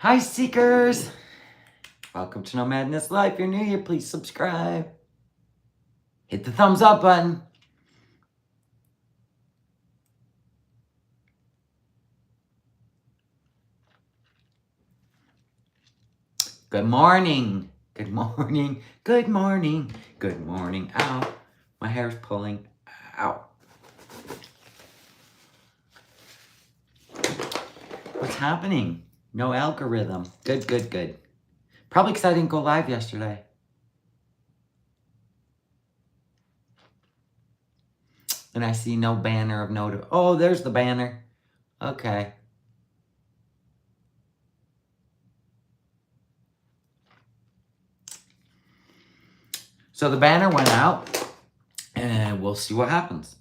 Hi, Seekers. Welcome to NOmadness Life. If you're new here, please subscribe. Hit the thumbs up button. Good morning. Good morning. Good morning. Good morning. Ow. My hair's pulling. Ow. What's happening? No algorithm. Good. Probably because I didn't go live yesterday. And I see no banner of note. Oh, there's the banner. Okay. So the banner went out, and we'll see what happens.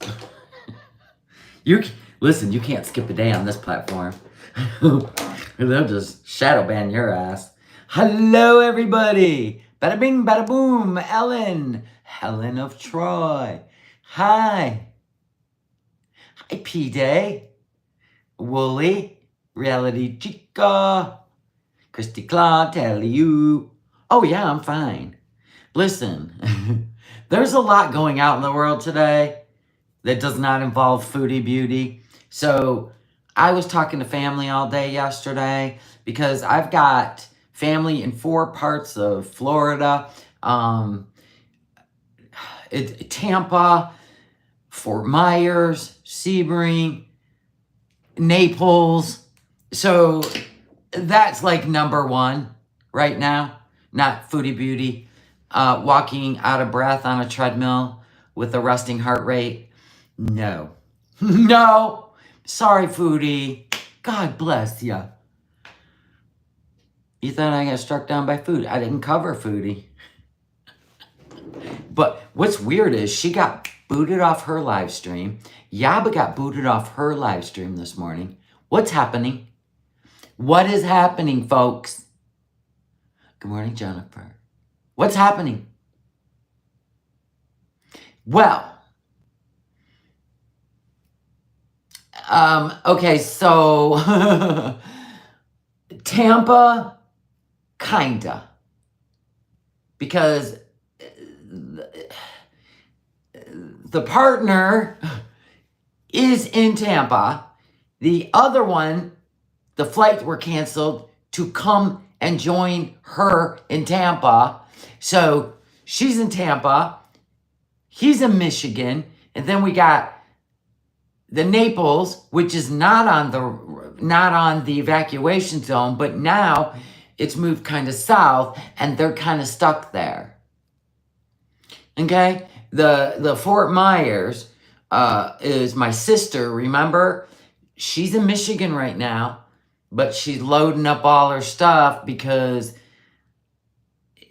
Listen, you can't skip a day on this platform. They'll just shadow ban your ass. Hello, everybody. Bada bing, bada boom. Ellen. Helen of Troy. Hi. Hi, P-Day. Wooly. Reality Chica. Christy Claw, tell you. Oh, yeah, I'm fine. Listen, there's a lot going out in the world today that does not involve foodie beauty. So I was talking to family all day yesterday because I've got family in 4 parts of Florida. Tampa, Fort Myers, Sebring, Naples. So that's like number 1 right now, not foodie beauty. Walking out of breath on a treadmill with a resting heart rate. No. No. Sorry, foodie. God bless ya. You thought I got struck down by food. I didn't cover foodie. But what's weird is she got booted off her live stream. Yaba got booted off her live stream this morning. What's happening? What is happening, folks? Good morning, Jennifer. What's happening? Well, okay, so Tampa, kinda. Because the partner is in Tampa. The other one, the flights were canceled to come and join her in Tampa. So she's in Tampa. He's in Michigan. And then we got the Naples, which is not on the evacuation zone, but now it's moved kind of south and they're kind of stuck there. Okay? The Fort Myers is my sister, remember? She's in Michigan right now, but she's loading up all her stuff because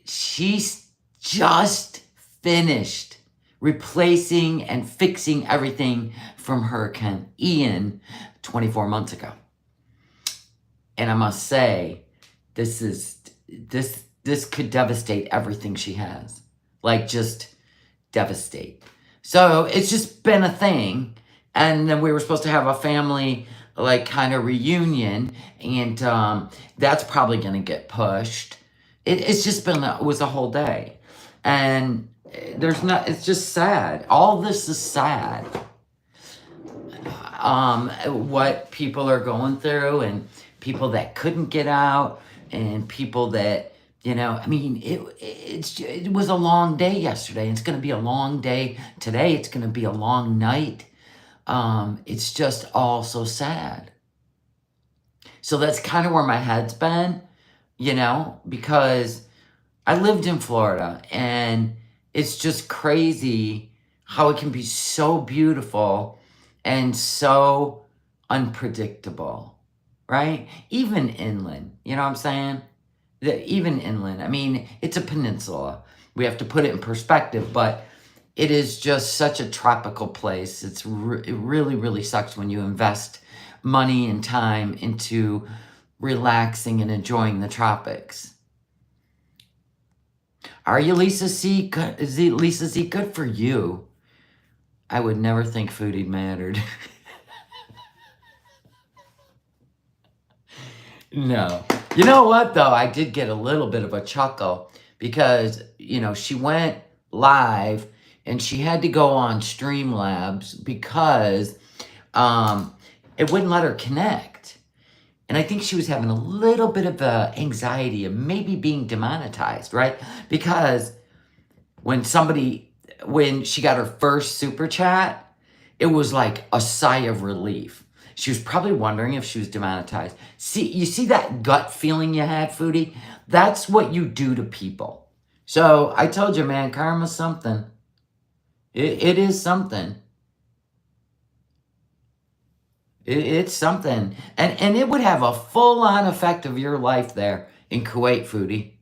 she's just finished replacing and fixing everything from Hurricane Ian 24 months ago. And I must say, this could devastate everything she has. Like, just devastate. So it's just been a thing. And then we were supposed to have a family, like, kind of reunion. And that's probably going to get pushed. It's just been, it was a whole day. And it's just sad. All this is sad. What people are going through and people that couldn't get out and people that, I mean, it was a long day yesterday. It's going to be a long day today. It's going to be a long night. It's just all so sad. So that's kind of where my head's been, because I lived in Florida and it's just crazy how it can be so beautiful and so unpredictable, right? Even inland, you know what I'm saying? Even inland, I mean, it's a peninsula. We have to put it in perspective, but it is just such a tropical place. It really, really sucks when you invest money and time into relaxing and enjoying the tropics. Are you Lisa Z? Lisa Z, good for you. I would never think foodie mattered. No. You know what, though? I did get a little bit of a chuckle because, she went live and she had to go on Streamlabs because it wouldn't let her connect. And I think she was having a little bit of anxiety of maybe being demonetized, right? Because when she got her first super chat, it was like a sigh of relief. She was probably wondering if she was demonetized. You see that gut feeling you had, Foodie? That's what you do to people. So I told you, man, karma's something. It is something. It's something. And it would have a full-on effect of your life there in Kuwait, Foodie.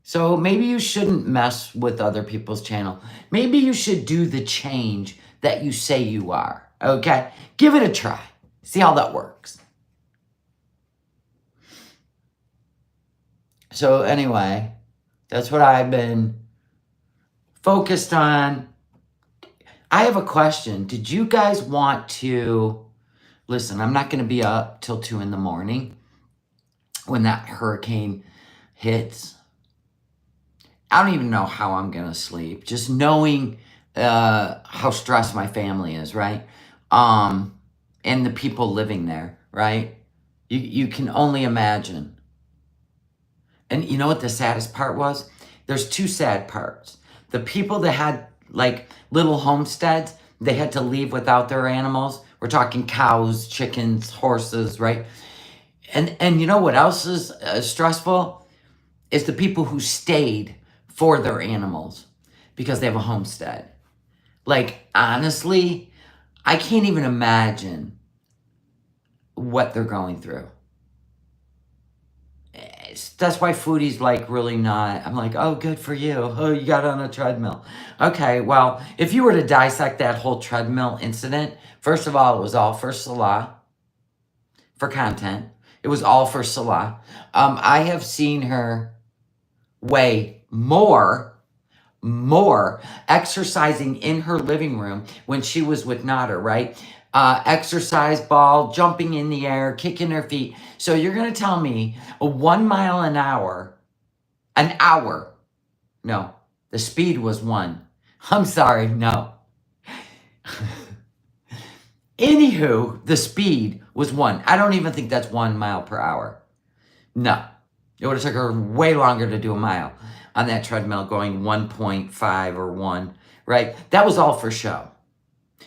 So maybe you shouldn't mess with other people's channel. Maybe you should do the change that you say you are, okay? Give it a try. See how that works. So anyway, that's what I've been focused on. I have a question. Did you guys want to... Listen, I'm not going to be up till 2 in the morning when that hurricane hits. I don't even know how I'm going to sleep. Just knowing how stressed my family is, right? And the people living there, right? You can only imagine. And you know what the saddest part was? There's 2 sad parts. The people that had like little homesteads, they had to leave without their animals. We're talking cows, chickens, horses, right? And you know what else is stressful? Is the people who stayed for their animals because they have a homestead. Like, honestly, I can't even imagine what they're going through. That's why Foodie's like really not... I'm like, oh, good for you. Oh, you got on a treadmill. Okay, well, if you were to dissect that whole treadmill incident, first of all, it was all for Salah, for content. It was all for Salah. I have seen her weigh more exercising in her living room when she was with Nader, right? Exercise ball, jumping in the air, kicking her feet. So you're going to tell me a 1 mile an hour, no, the speed was 1. I'm sorry, no. Anywho, the speed was 1. I don't even think that's 1 mile per hour. No, it would have took her way longer to do a mile on that treadmill going 1.5 or 1, right? That was all for show.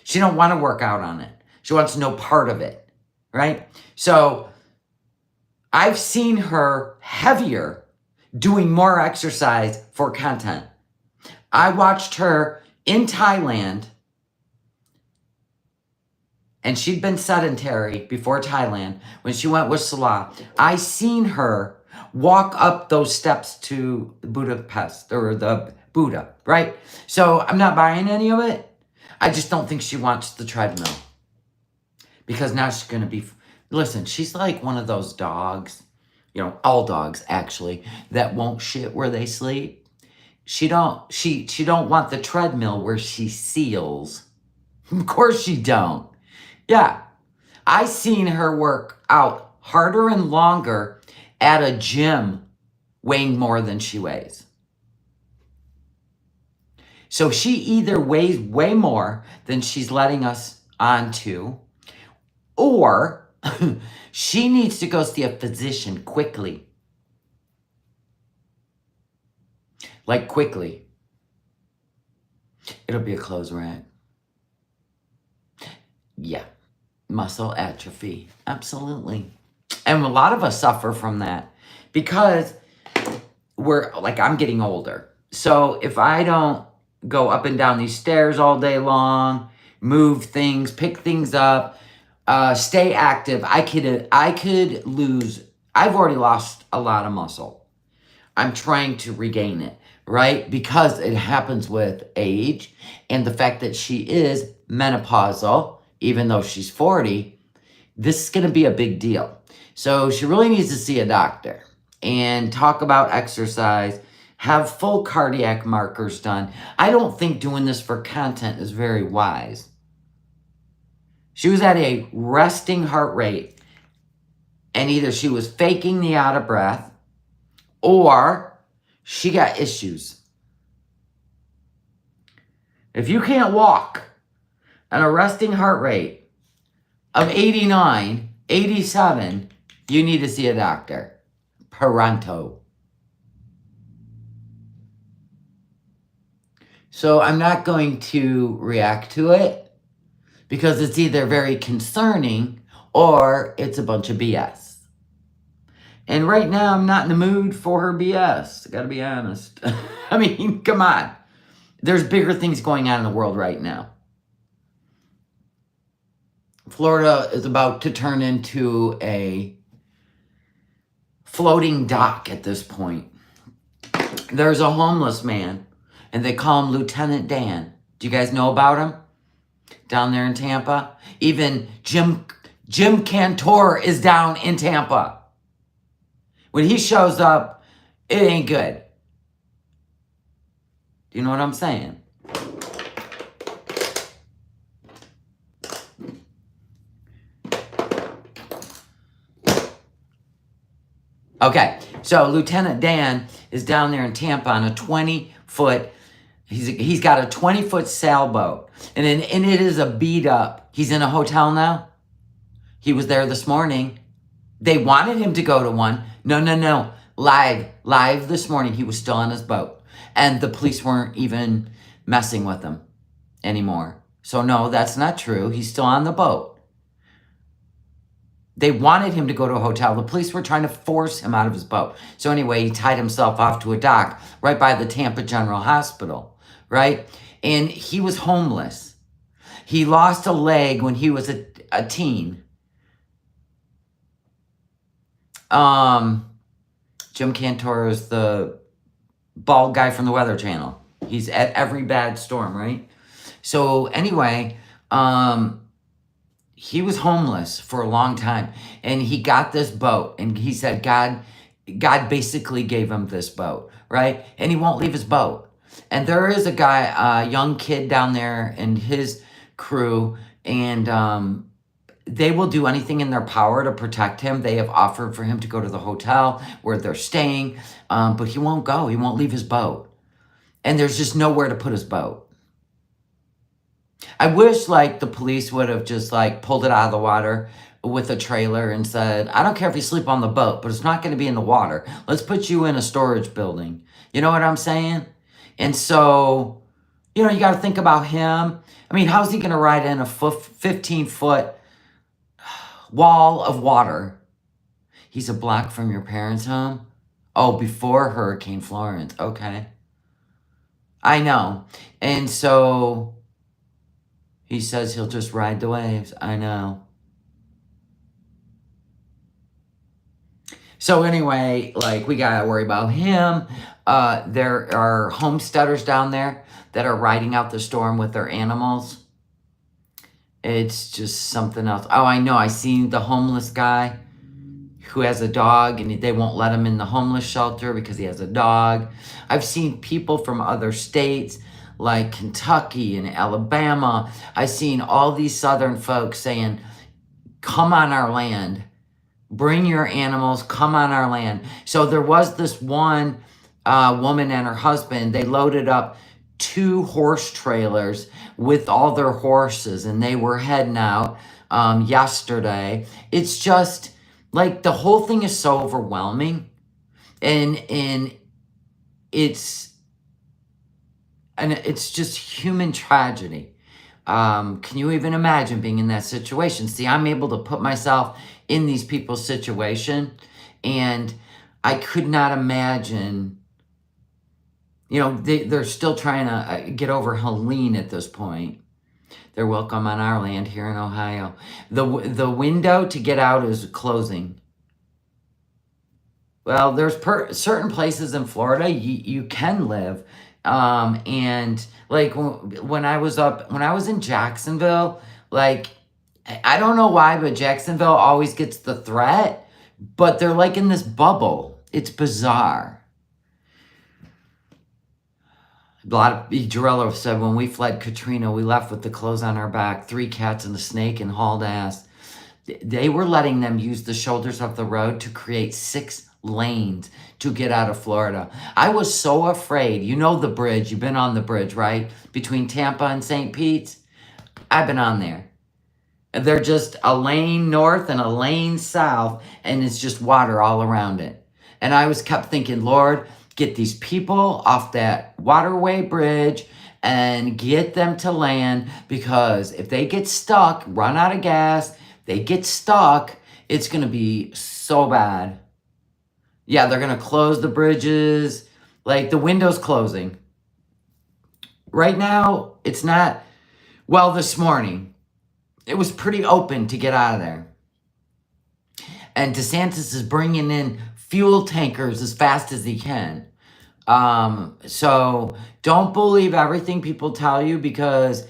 She don't want to work out on it. She wants no part of it, right? So I've seen her heavier doing more exercise for content. I watched her in Thailand, and she'd been sedentary before Thailand. When she went with Salah, I seen her walk up those steps to Budapest, or the Buddha, right? So I'm not buying any of it. I just don't think she wants the treadmill. Because now she's going to be... Listen, she's like one of those dogs, all dogs actually, that won't shit where they sleep. She don't want the treadmill where she seals. Of course she don't. Yeah. I seen her work out harder and longer at a gym weighing more than she weighs. So she either weighs way more than she's letting us on to, or she needs to go see a physician quickly. Like quickly. It'll be a clothes rack. Yeah. Muscle atrophy. Absolutely. And a lot of us suffer from that because I'm getting older. So if I don't go up and down these stairs all day long, move things, pick things up, stay active, I could lose... I've already lost a lot of muscle. I'm trying to regain it, right? Because it happens with age and the fact that she is menopausal, even though she's 40, this is going to be a big deal. So she really needs to see a doctor and talk about exercise, have full cardiac markers done. I don't think doing this for content is very wise. She was at a resting heart rate And either she was faking the out of breath or she got issues. If you can't walk at a resting heart rate of 89, 87, you need to see a doctor. Pronto. So I'm not going to react to it because it's either very concerning or it's a bunch of BS. And right now I'm not in the mood for her BS. I gotta be honest. I mean, come on. There's bigger things going on in the world right now. Florida is about to turn into a floating dock at this point. There's a homeless man, and they call him Lieutenant Dan. Do you guys know about him? Down there in Tampa? Even Jim Cantor is down in Tampa. When he shows up, it ain't good. Do you know what I'm saying? Okay, so Lieutenant Dan is down there in Tampa on a 20-foot, he's got a 20-foot sailboat, and it is a beat up. He's in a hotel now. He was there this morning. They wanted him to go to one. No. Live this morning, he was still on his boat, and the police weren't even messing with him anymore. So no, that's not true. He's still on the boat. They wanted him to go to a hotel. The police were trying to force him out of his boat. So anyway, he tied himself off to a dock right by the Tampa General Hospital, right? And he was homeless. He lost a leg when he was a teen. Jim Cantor is the bald guy from the Weather Channel. He's at every bad storm, right? So anyway, he was homeless for a long time, and he got this boat, and he said God basically gave him this boat, right? And he won't leave his boat. And there is a guy, a young kid down there and his crew, and they will do anything in their power to protect him. They have offered for him to go to the hotel where they're staying, but he won't go. He won't leave his boat. And there's just nowhere to put his boat. I wish, the police would have just, pulled it out of the water with a trailer and said, I don't care if you sleep on the boat, but it's not going to be in the water. Let's put you in a storage building. You know what I'm saying? And so, you got to think about him. I mean, how's he going to ride in a 15-foot wall of water? He's a block from your parents' home? Oh, before Hurricane Florence. Okay. I know. And so he says he'll just ride the waves. I know. So anyway, we got to worry about him. There are homesteaders down there that are riding out the storm with their animals. It's just something else. Oh, I know. I seen the homeless guy who has a dog, and they won't let him in the homeless shelter because he has a dog. I've seen people from other states like Kentucky and Alabama. I've seen all these southern folks saying, come on our land. Bring your animals, come on our land. So there was this one woman and her husband. They loaded up 2 horse trailers with all their horses, and they were heading out yesterday. It's just the whole thing is so overwhelming, and it's just human tragedy. Can you even imagine being in that situation? See, I'm able to put myself in these people's situation, and I could not imagine, they're still trying to get over Helene at this point. They're welcome on our land here in Ohio. The window to get out is closing. Well, there's certain places in Florida you can live. And when I was in Jacksonville, I don't know why, but Jacksonville always gets the threat, but they're in this bubble. It's bizarre. Gerello said, when we fled Katrina, we left with the clothes on our back, 3 cats and a snake, and hauled ass. They were letting them use the shoulders of the road to create 6 lanes to get out of Florida. I was so afraid. You know the bridge. You've been on the bridge, right? Between Tampa and St. Pete's. I've been on there. They're just a lane north and a lane south, and it's just water all around it. And I was kept thinking, Lord, get these people off that waterway bridge and get them to land, because if they get stuck, run out of gas, they get stuck, it's going to be so bad. Yeah, they're going to close the bridges, like the window's closing. Right now, it's not, well, this morning, it was pretty open to get out of there. And DeSantis is bringing in fuel tankers as fast as he can. So don't believe everything people tell you, because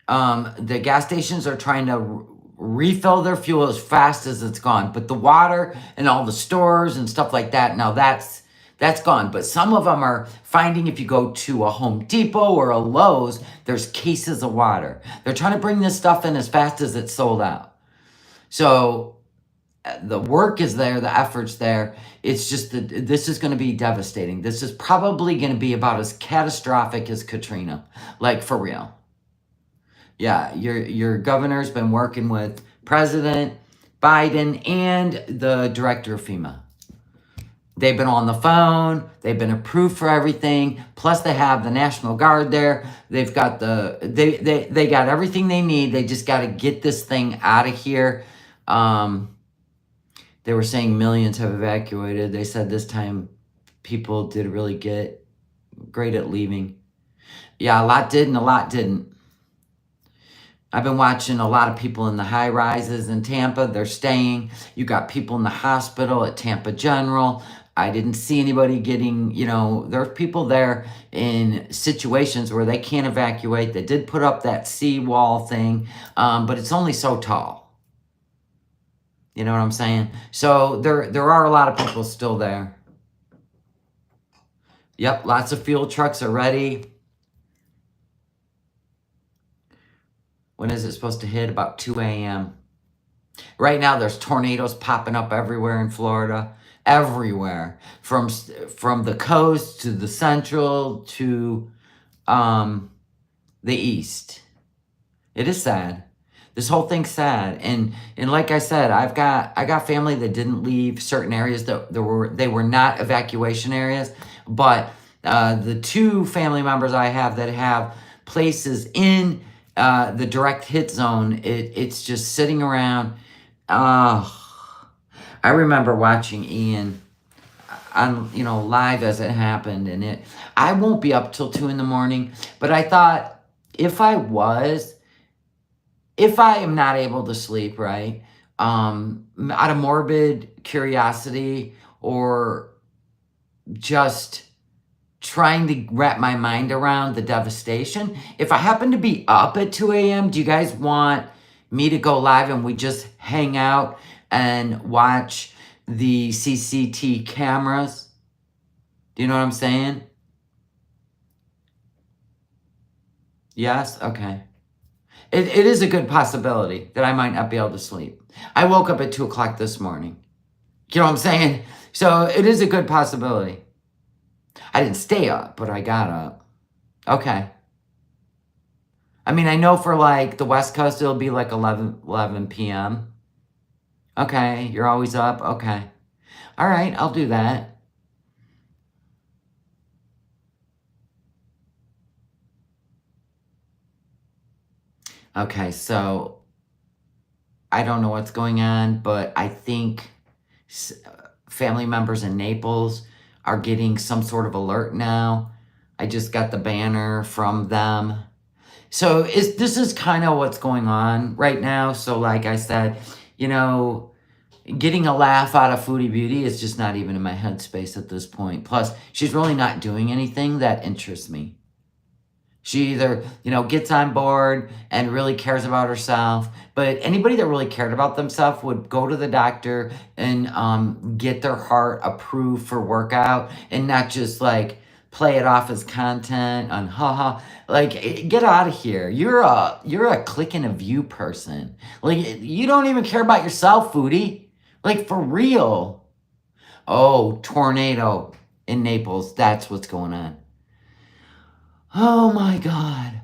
the gas stations are trying to refill their fuel as fast as it's gone. But the water and all the stores and stuff like that, now that's gone. But some of them are finding, if you go to a Home Depot or a Lowe's, there's cases of water. They're trying to bring this stuff in as fast as it's sold out. So the work is there, the effort's there. It's just that this is going to be devastating. This is probably going to be about as catastrophic as Katrina, like for real. Yeah, your governor's been working with President Biden and the director of FEMA. They've been on the phone. They've been approved for everything. Plus, they have the National Guard there. They've got they got everything they need. They just got to get this thing out of here. They were saying millions have evacuated. They said this time people did really get great at leaving. Yeah, a lot did and a lot didn't. I've been watching a lot of people in the high rises in Tampa. They're staying. You got people in the hospital at Tampa General. I didn't see anybody getting, there's people there in situations where they can't evacuate. They did put up that seawall thing, but it's only so tall. You know what I'm saying? So there are a lot of people still there. Yep, lots of fuel trucks are ready. When is it supposed to hit? About 2 a.m. Right now, there's tornadoes popping up everywhere in Florida. Everywhere. From the coast to the central to the east. It is sad. This whole thing's sad. And like I said, I got family that didn't leave certain areas that they were not evacuation areas. But the 2 family members I have that have places in the direct hit zone, it's just sitting around. I remember watching Ian on live as it happened, and I won't be up till 2 a.m. But I thought, if I am not able to sleep, right, out of morbid curiosity or just trying to wrap my mind around the devastation, if I happen to be up at 2 a.m., do you guys want me to go live and we just hang out and watch the CCTV cameras? Do you know what I'm saying? Yes? Okay. It is a good possibility that I might not be able to sleep. I woke up at 2 o'clock this morning. You know what I'm saying? So it is a good possibility. I didn't stay up, but I got up. Okay. I mean, I know for like the West Coast, it'll be like 11 p.m. Okay, you're always up? Okay. All right, I'll do that. Okay, so I don't know what's going on, but I think family members in Naples are getting some sort of alert now. I just got the banner from them. So this is kind of what's going on right now. So like I said, getting a laugh out of Foodie Beauty is just not even in my headspace at this point. Plus, she's really not doing anything that interests me. She either, gets on board and really cares about herself, but anybody that really cared about themselves would go to the doctor and get their heart approved for workout, and not just like play it off as content on haha. Like, get out of here. You're a click and a view person. Like, you don't even care about yourself, foodie. Like, for real. Oh, tornado in Naples. That's what's going on. Oh my God.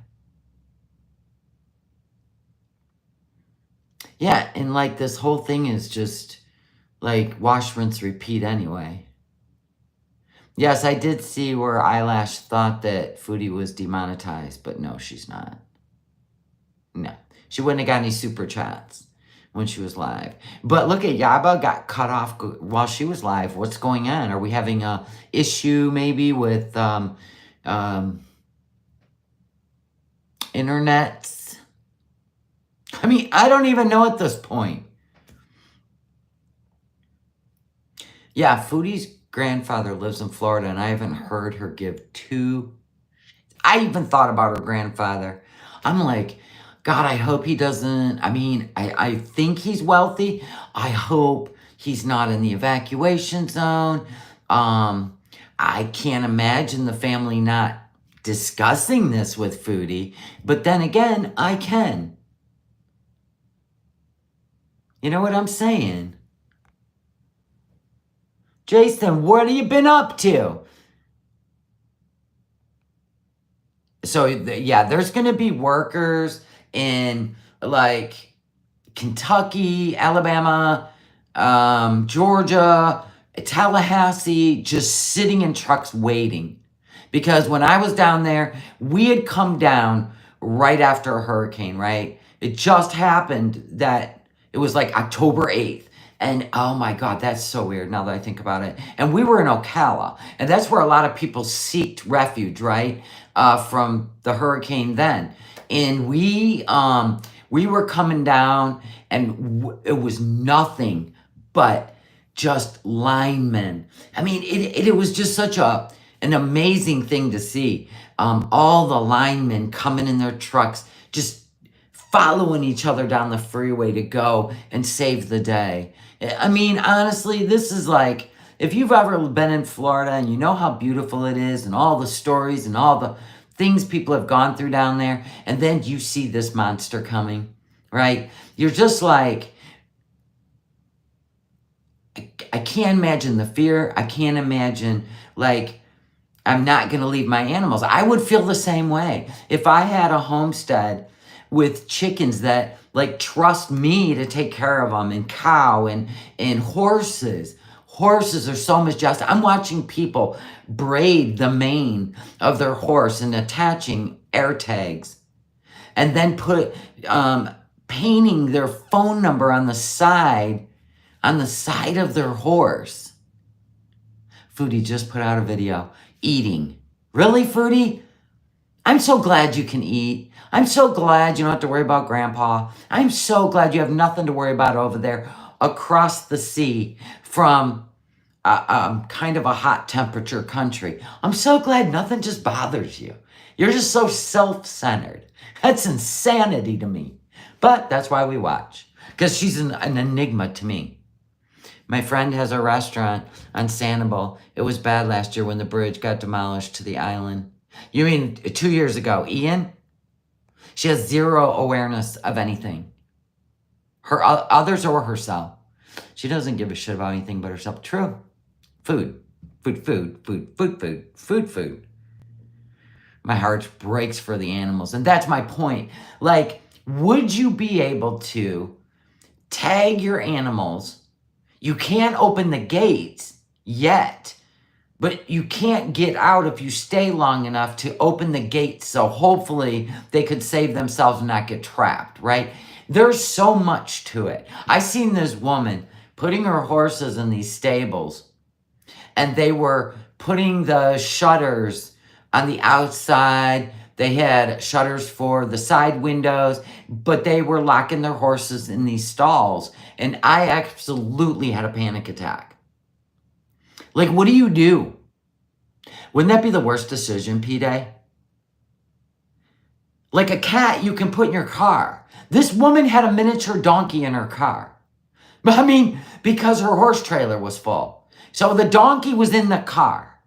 Yeah, and like this whole thing is just like wash, rinse, repeat anyway. Yes, I did see where Eyelash thought that Foodie was demonetized, but no, she's not. No, she wouldn't have got any super chats when she was live. But look at Yaba got cut off while she was live. What's going on? Are we having a issue maybe with internets? I mean, I don't even know at this point. Yeah, Foodie's grandfather lives in Florida, and I haven't heard her give two. I even thought about her grandfather. I'm like, God, I hope he doesn't. I mean, I think he's wealthy. I hope he's not in the evacuation zone. I can't imagine the family not discussing this with Foodie. But then again, I can. You know what I'm saying? Jason, what have you been up to? So, yeah, there's going to be workers in, like, Kentucky, Alabama, Georgia, Tallahassee, just sitting in trucks waiting. Because when I was down there, we had come down right after a hurricane, right? It just happened that it was like October 8th. And oh my God, that's so weird now that I think about it. And we were in Ocala, and that's where a lot of people seeked refuge, right? From the hurricane then. And we were coming down, and it was nothing but just linemen. I mean, it was just such an amazing thing to see. All the linemen coming in their trucks, just following each other down the freeway to go and save the day. I mean, honestly, this is like, if you've ever been in Florida and you know how beautiful it is and all the stories and all the things people have gone through down there, and then you see this monster coming, right? You're just like, I can't imagine the fear. I can't imagine, like, I'm not going to leave my animals. I would feel the same way. If I had a homestead with chickens that like trust me to take care of them, and cow and horses. Horses are so majestic. I'm watching people braid the mane of their horse and attaching air tags, and then painting their phone number on the side of their horse. Foodie just put out a video eating. Really, Foodie? I'm so glad you can eat. I'm so glad you don't have to worry about Grandpa. I'm so glad you have nothing to worry about over there across the sea from kind of a hot temperature country. I'm so glad nothing just bothers you. You're just so self-centered. That's insanity to me. But that's why we watch, because she's an enigma to me. My friend has a restaurant on Sanibel. It was bad last year when the bridge got demolished to the island. You mean 2 years ago, Ian? She has zero awareness of anything. Her others or herself. She doesn't give a shit about anything but herself. True. Food. My heart breaks for the animals. And that's my point. Like, would you be able to tag your animals? You can't open the gates yet, but you can't get out if you stay long enough to open the gates, so hopefully they could save themselves and not get trapped, right? There's so much to it. I seen this woman putting her horses in these stables, and they were putting the shutters on the outside. They had shutters for the side windows, but they were locking their horses in these stalls, and I absolutely had a panic attack. Like, what do you do? Wouldn't that be the worst decision, P-Day? Like a cat you can put in your car. This woman had a miniature donkey in her car. I mean, because her horse trailer was full. So the donkey was in the car.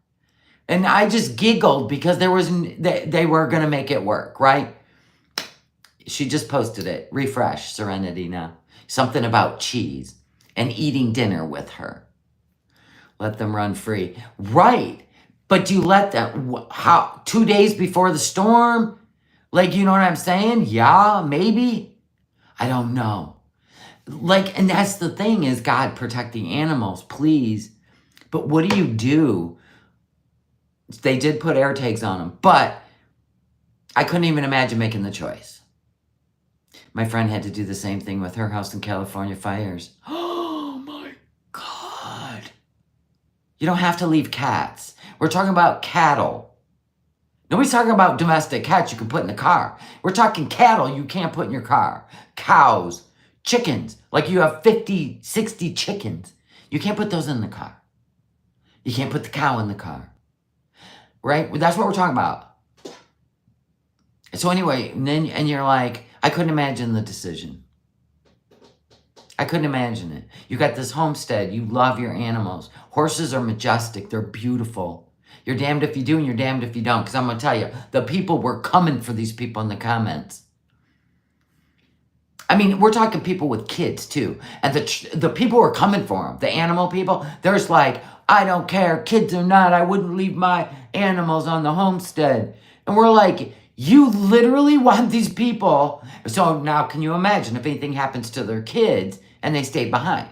And I just giggled because they were going to make it work, right? She just posted it. Refresh, Serenity now. Something about cheese and eating dinner with her. Let them run free. Right. But do you let them, how, 2 days before the storm? Like, you know what I'm saying? Yeah, maybe. I don't know. Like, and that's the thing is God protect the animals, please. But what do? They did put air tags on them, but I couldn't even imagine making the choice. My friend had to do the same thing with her house in California fires. Oh my God. You don't have to leave cats. We're talking about cattle. Nobody's talking about domestic cats you can put in the car. We're talking cattle you can't put in your car. Cows, chickens. Like you have 50, 60 chickens. You can't put those in the car. You can't put the cow in the car. Right? That's what we're talking about. So anyway, and you're like, I couldn't imagine the decision. I couldn't imagine it. You got this homestead. You love your animals. Horses are majestic. They're beautiful. You're damned if you do and you're damned if you don't. Because I'm going to tell you, the people were coming for these people in the comments. I mean, we're talking people with kids too. And the people were coming for them. The animal people, there's like, I don't care, kids or not, I wouldn't leave my animals on the homestead. And we're like, you literally want these people. So now can you imagine if anything happens to their kids and they stay behind?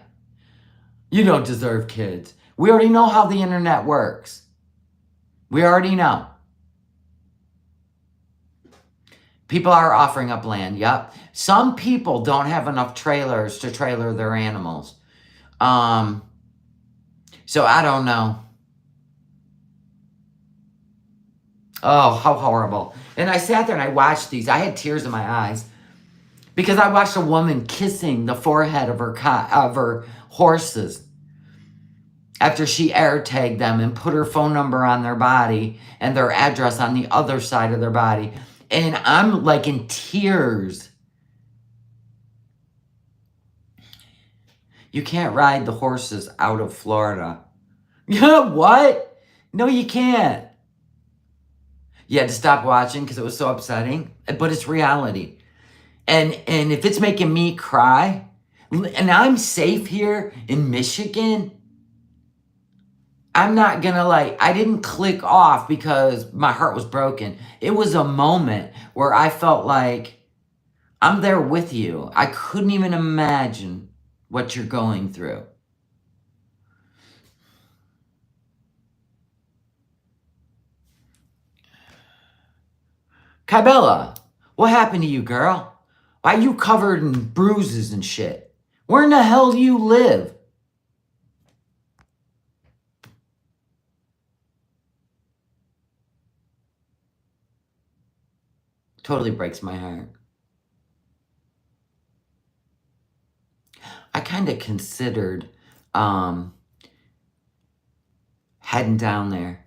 You don't deserve kids. We already know how the internet works. We already know. People are offering up land, yep. Some people don't have enough trailers to trailer their animals. So I don't know. Oh, how horrible. And I sat there and I watched these. I had tears in my eyes because I watched a woman kissing the forehead of her horses after she air tagged them and put her phone number on their body and their address on the other side of their body. And I'm like in tears. You can't ride the horses out of Florida. What? No, you can't. You had to stop watching because it was so upsetting. But it's reality. And if it's making me cry, and I'm safe here in Michigan, I'm not gonna I didn't click off because my heart was broken. It was a moment where I felt like I'm there with you. I couldn't even imagine what you're going through. Kybella, what happened to you, girl? Why you covered in bruises and shit? Where in the hell do you live? Totally breaks my heart. I kind of considered heading down there.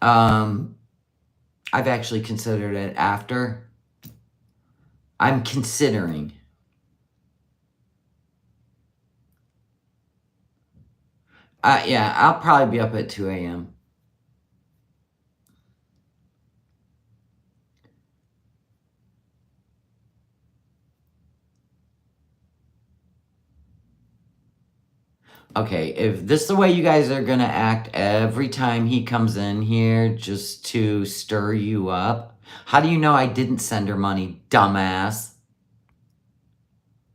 I've actually considered it after. I'm considering. Yeah, I'll probably be up at 2 a.m. Okay, if this is the way you guys are gonna act every time he comes in here just to stir you up, how do you know I didn't send her money, dumbass?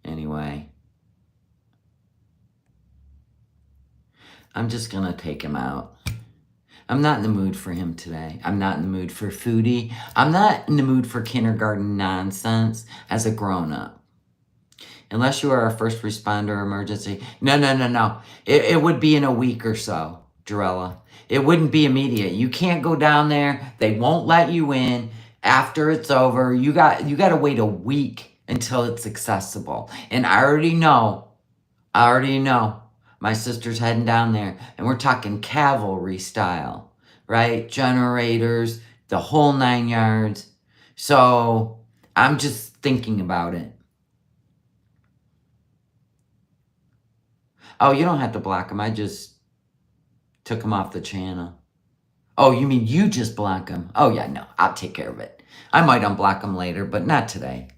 Anyway. I'm just gonna take him out. I'm not in the mood for him today. I'm not in the mood for foodie. I'm not in the mood for kindergarten nonsense as a grown-up. Unless you are a first responder emergency. No. It would be in a week or so, Jarella. It wouldn't be immediate. You can't go down there. They won't let you in after it's over. You got to wait a week until it's accessible. And I already know. My sister's heading down there. And we're talking cavalry style, right? Generators, the whole 9 yards. So I'm just thinking about it. Oh, you don't have to block them. I just took them off the channel. Oh, you mean you just block him? Oh, yeah, no, I'll take care of it. I might unblock him later, but not today.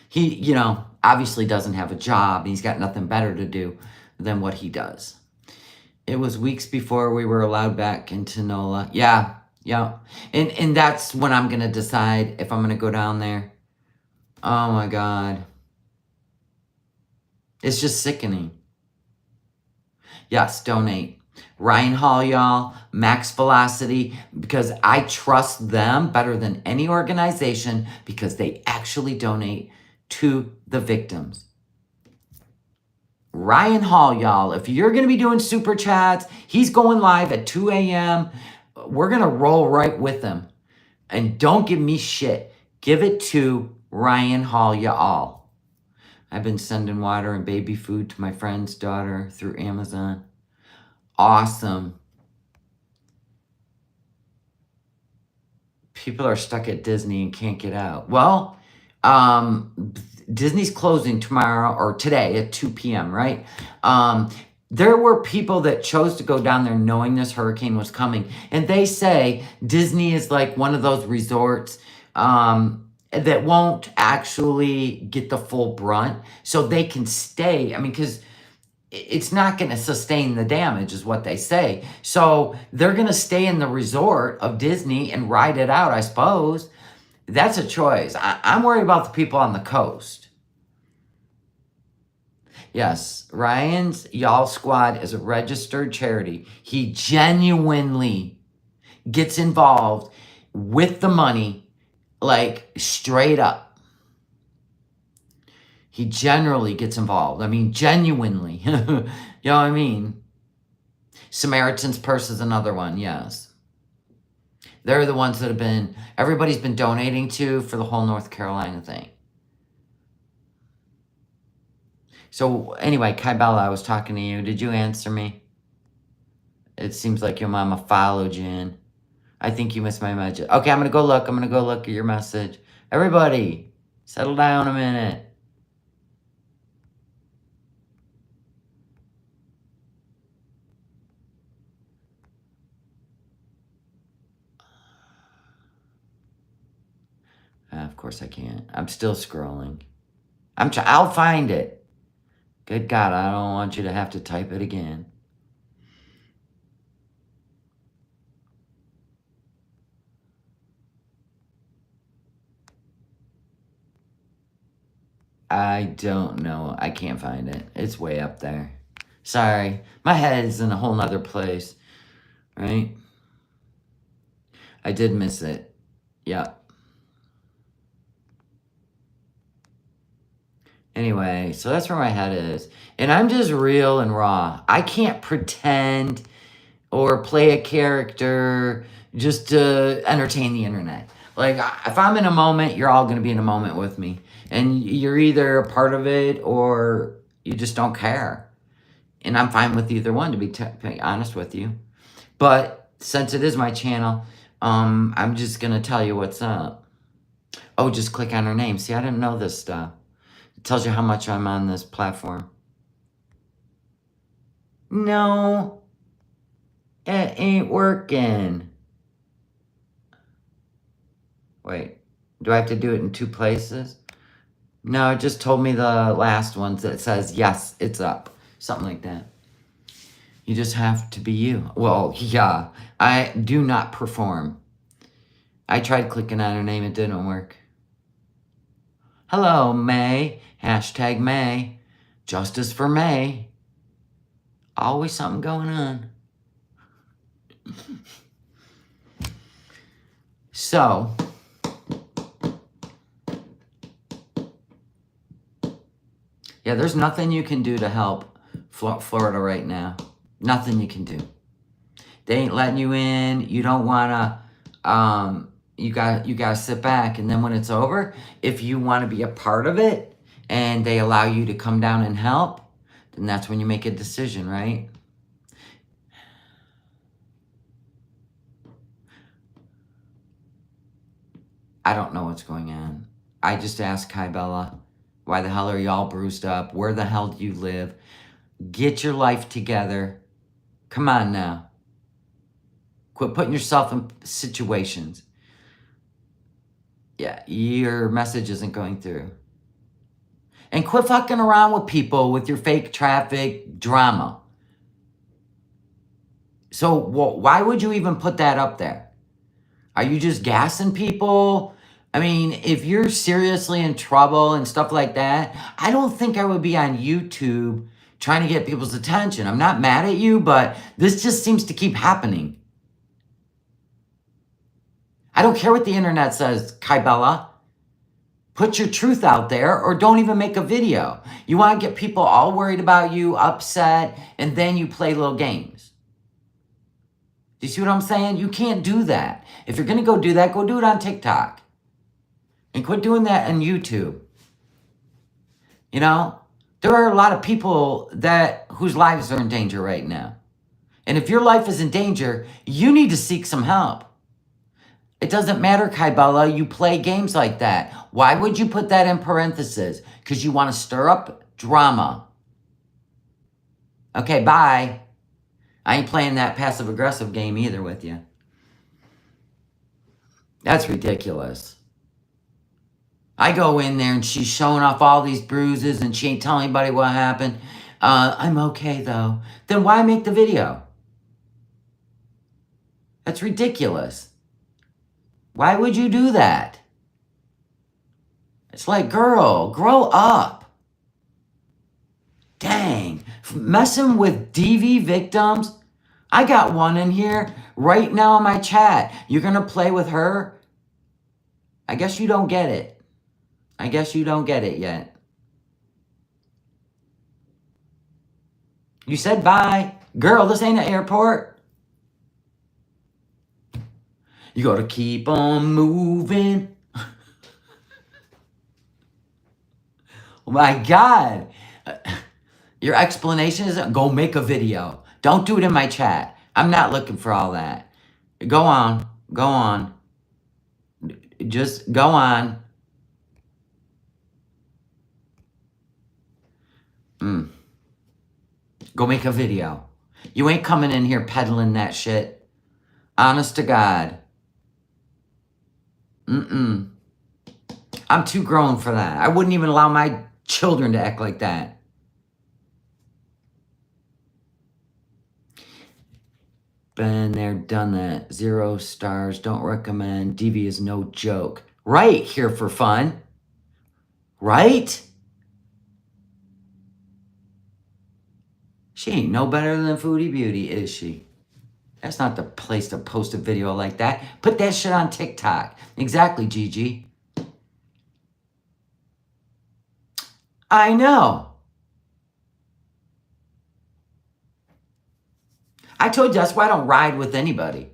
He, obviously doesn't have a job. He's got nothing better to do than what he does. It was weeks before we were allowed back into NOLA. Yeah. And that's when I'm going to decide if I'm going to go down there. Oh, my God. It's just sickening. Yes, donate. Ryan Hall, y'all, Max Velocity, because I trust them better than any organization because they actually donate to the victims. Ryan Hall, y'all, if you're going to be doing super chats, he's going live at 2 a.m. We're going to roll right with him. And don't give me shit. Give it to Ryan Hall, y'all. I've been sending water and baby food to my friend's daughter through Amazon. Awesome. People are stuck at Disney and can't get out. Well, Disney's closing tomorrow or today at 2 p.m., right? There were people that chose to go down there knowing this hurricane was coming. And they say Disney is like one of those resorts that won't actually get the full brunt. So they can stay. I mean, because it's not going to sustain the damage is what they say. So they're going to stay in the resort of Disney and ride it out, I suppose. That's a choice. I'm worried about the people on the coast. Yes, Ryan's Y'all Squad is a registered charity. He genuinely gets involved with the money, like straight up. He generally gets involved. I mean, genuinely. You know what I mean? Samaritan's Purse is another one, yes. They're the ones that everybody's been donating to for the whole North Carolina thing. So anyway, Kai Bella, I was talking to you. Did you answer me? It seems like your mama followed you in. I think you missed my message. Okay, I'm going to go look. I'm going to go look at your message. Everybody, settle down a minute. Of course I can't. I'm still scrolling. I'll find it. Good God, I don't want you to have to type it again. I don't know. I can't find it. It's way up there. Sorry. My head is in a whole nother place. Right? I did miss it. Yep. Anyway, so that's where my head is. And I'm just real and raw. I can't pretend or play a character just to entertain the internet. Like, if I'm in a moment, you're all going to be in a moment with me. And you're either a part of it or you just don't care. And I'm fine with either one, to be honest with you. But since it is my channel, I'm just going to tell you what's up. Oh, just click on her name. See, I didn't know this stuff. It tells you how much I'm on this platform. No, it ain't working. Wait, do I have to do it in 2 places? No, it just told me the last ones that says, yes, it's up. Something like that. You just have to be you. Well, yeah, I do not perform. I tried clicking on her name. It didn't work. Hello, May. Hashtag May. Justice for May. Always something going on. So, yeah, there's nothing you can do to help Florida right now. Nothing you can do. They ain't letting you in. You don't want to, you got to sit back. And then when it's over, if you want to be a part of it and they allow you to come down and help, then that's when you make a decision, right? I don't know what's going on. I just asked Kai Bella, why the hell are y'all bruised up? Where the hell do you live? Get your life together. Come on now. Quit putting yourself in situations. Yeah, your message isn't going through. And quit fucking around with people with your fake traffic drama. So why would you even put that up there? Are you just gassing people? I mean, if you're seriously in trouble and stuff like that, I don't think I would be on YouTube trying to get people's attention. I'm not mad at you, but this just seems to keep happening. I don't care what the internet says, Kybella. Put your truth out there or don't even make a video. You want to get people all worried about you, upset, and then you play little games. Do you see what I'm saying? You can't do that. If you're going to go do that, go do it on TikTok. And quit doing that on YouTube. You know, there are a lot of people whose lives are in danger right now. And if your life is in danger, you need to seek some help. It doesn't matter, Kybella, you play games like that. Why would you put that in parentheses? Because you want to stir up drama. Okay, bye. I ain't playing that passive-aggressive game either with you. That's ridiculous. I go in there and she's showing off all these bruises and she ain't telling anybody what happened. I'm okay, though. Then why make the video? That's ridiculous. Why would you do that? It's like, girl, grow up. Dang. Messing with DV victims? I got one in here right now in my chat. You're going to play with her? I guess you don't get it. I guess you don't get it yet. You said bye. Girl, this ain't an airport. You got to keep on moving. Oh my God. Your explanation is go make a video. Don't do it in my chat. I'm not looking for all that. Go on. Go on. Just go on. Go make a video. You ain't coming in here peddling that shit. Honest to God. I'm too grown for that. I wouldn't even allow my children to act like that. Been there, done that. 0 stars, don't recommend. DV is no joke. Right, here for fun. Right? She ain't no better than Foodie Beauty, is she? That's not the place to post a video like that. Put that shit on TikTok. Exactly, Gigi. I know. I told you that's why I don't ride with anybody.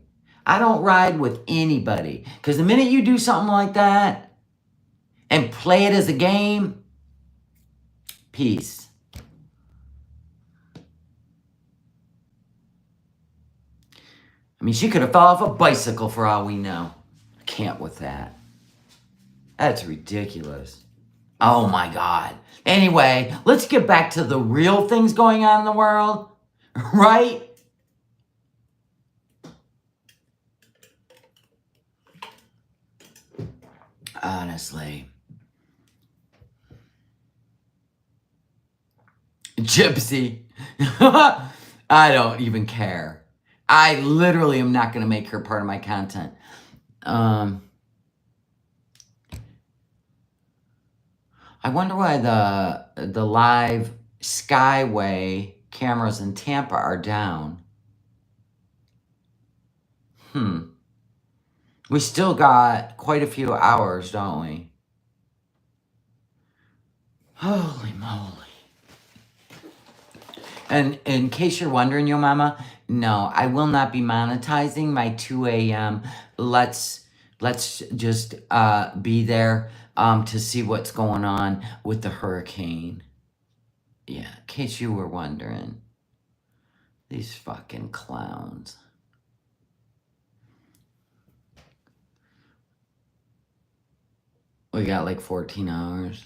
I don't ride with anybody. Because the minute you do something like that and play it as a game, peace. I mean, she could have fell off a bicycle for all we know. I can't with that. That's ridiculous. Oh my God. Anyway, let's get back to the real things going on in the world. Right? Honestly. Gypsy. I don't even care. I literally am not going to make her part of my content. I wonder why the live Skyway cameras in Tampa are down. We still got quite a few hours, don't we? Holy moly. And in case you're wondering, yo mama, no, I will not be monetizing my 2 a.m. Let's just be there to see what's going on with the hurricane. Yeah, in case you were wondering. These fucking clowns. We got like 14 hours.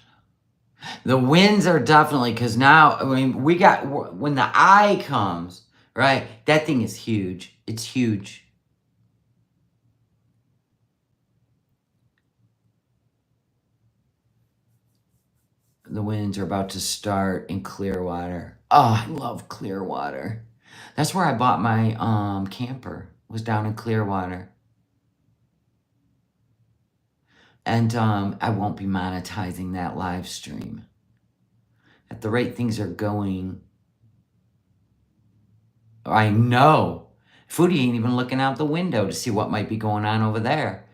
The winds are definitely, because now, I mean, we got, when the eye comes, right, that thing is huge. It's huge. The winds are about to start in Clearwater. Oh, I love Clearwater. That's where I bought my camper. Was down in Clearwater. And I won't be monetizing that live stream. At the rate things are going, I know. Foodie ain't even looking out the window to see what might be going on over there.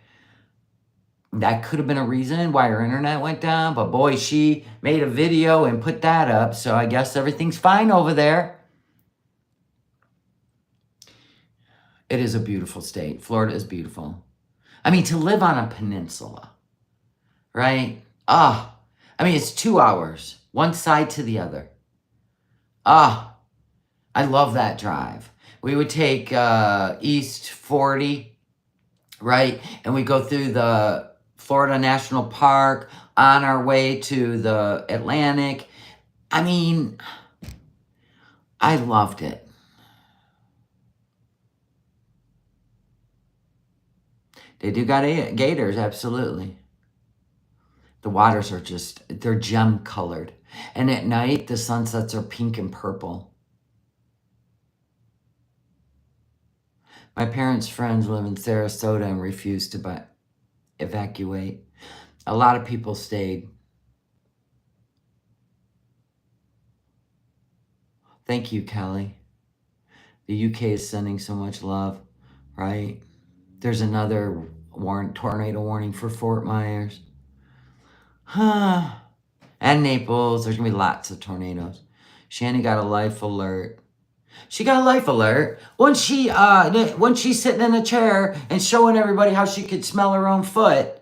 That could have been a reason why her internet went down, but boy, she made a video and put that up, so I guess everything's fine over there. It is a beautiful state. Florida is beautiful. I mean, to live on a peninsula, right? I mean, it's 2 hours, one side to the other. I love that drive. We would take East 40, right? And we go through the Florida National Park on our way to the Atlantic. I mean, I loved it. They do got gators, absolutely. The waters are just, they're gem colored. And at night, the sunsets are pink and purple. My parents' friends live in Sarasota and refused to evacuate. A lot of people stayed. Thank you, Kelly. The UK is sending so much love, right? There's another tornado warning for Fort Myers. And Naples. There's going to be lots of tornadoes. Shani got a life alert. She got a life alert when she's sitting in a chair and showing everybody how she could smell her own foot.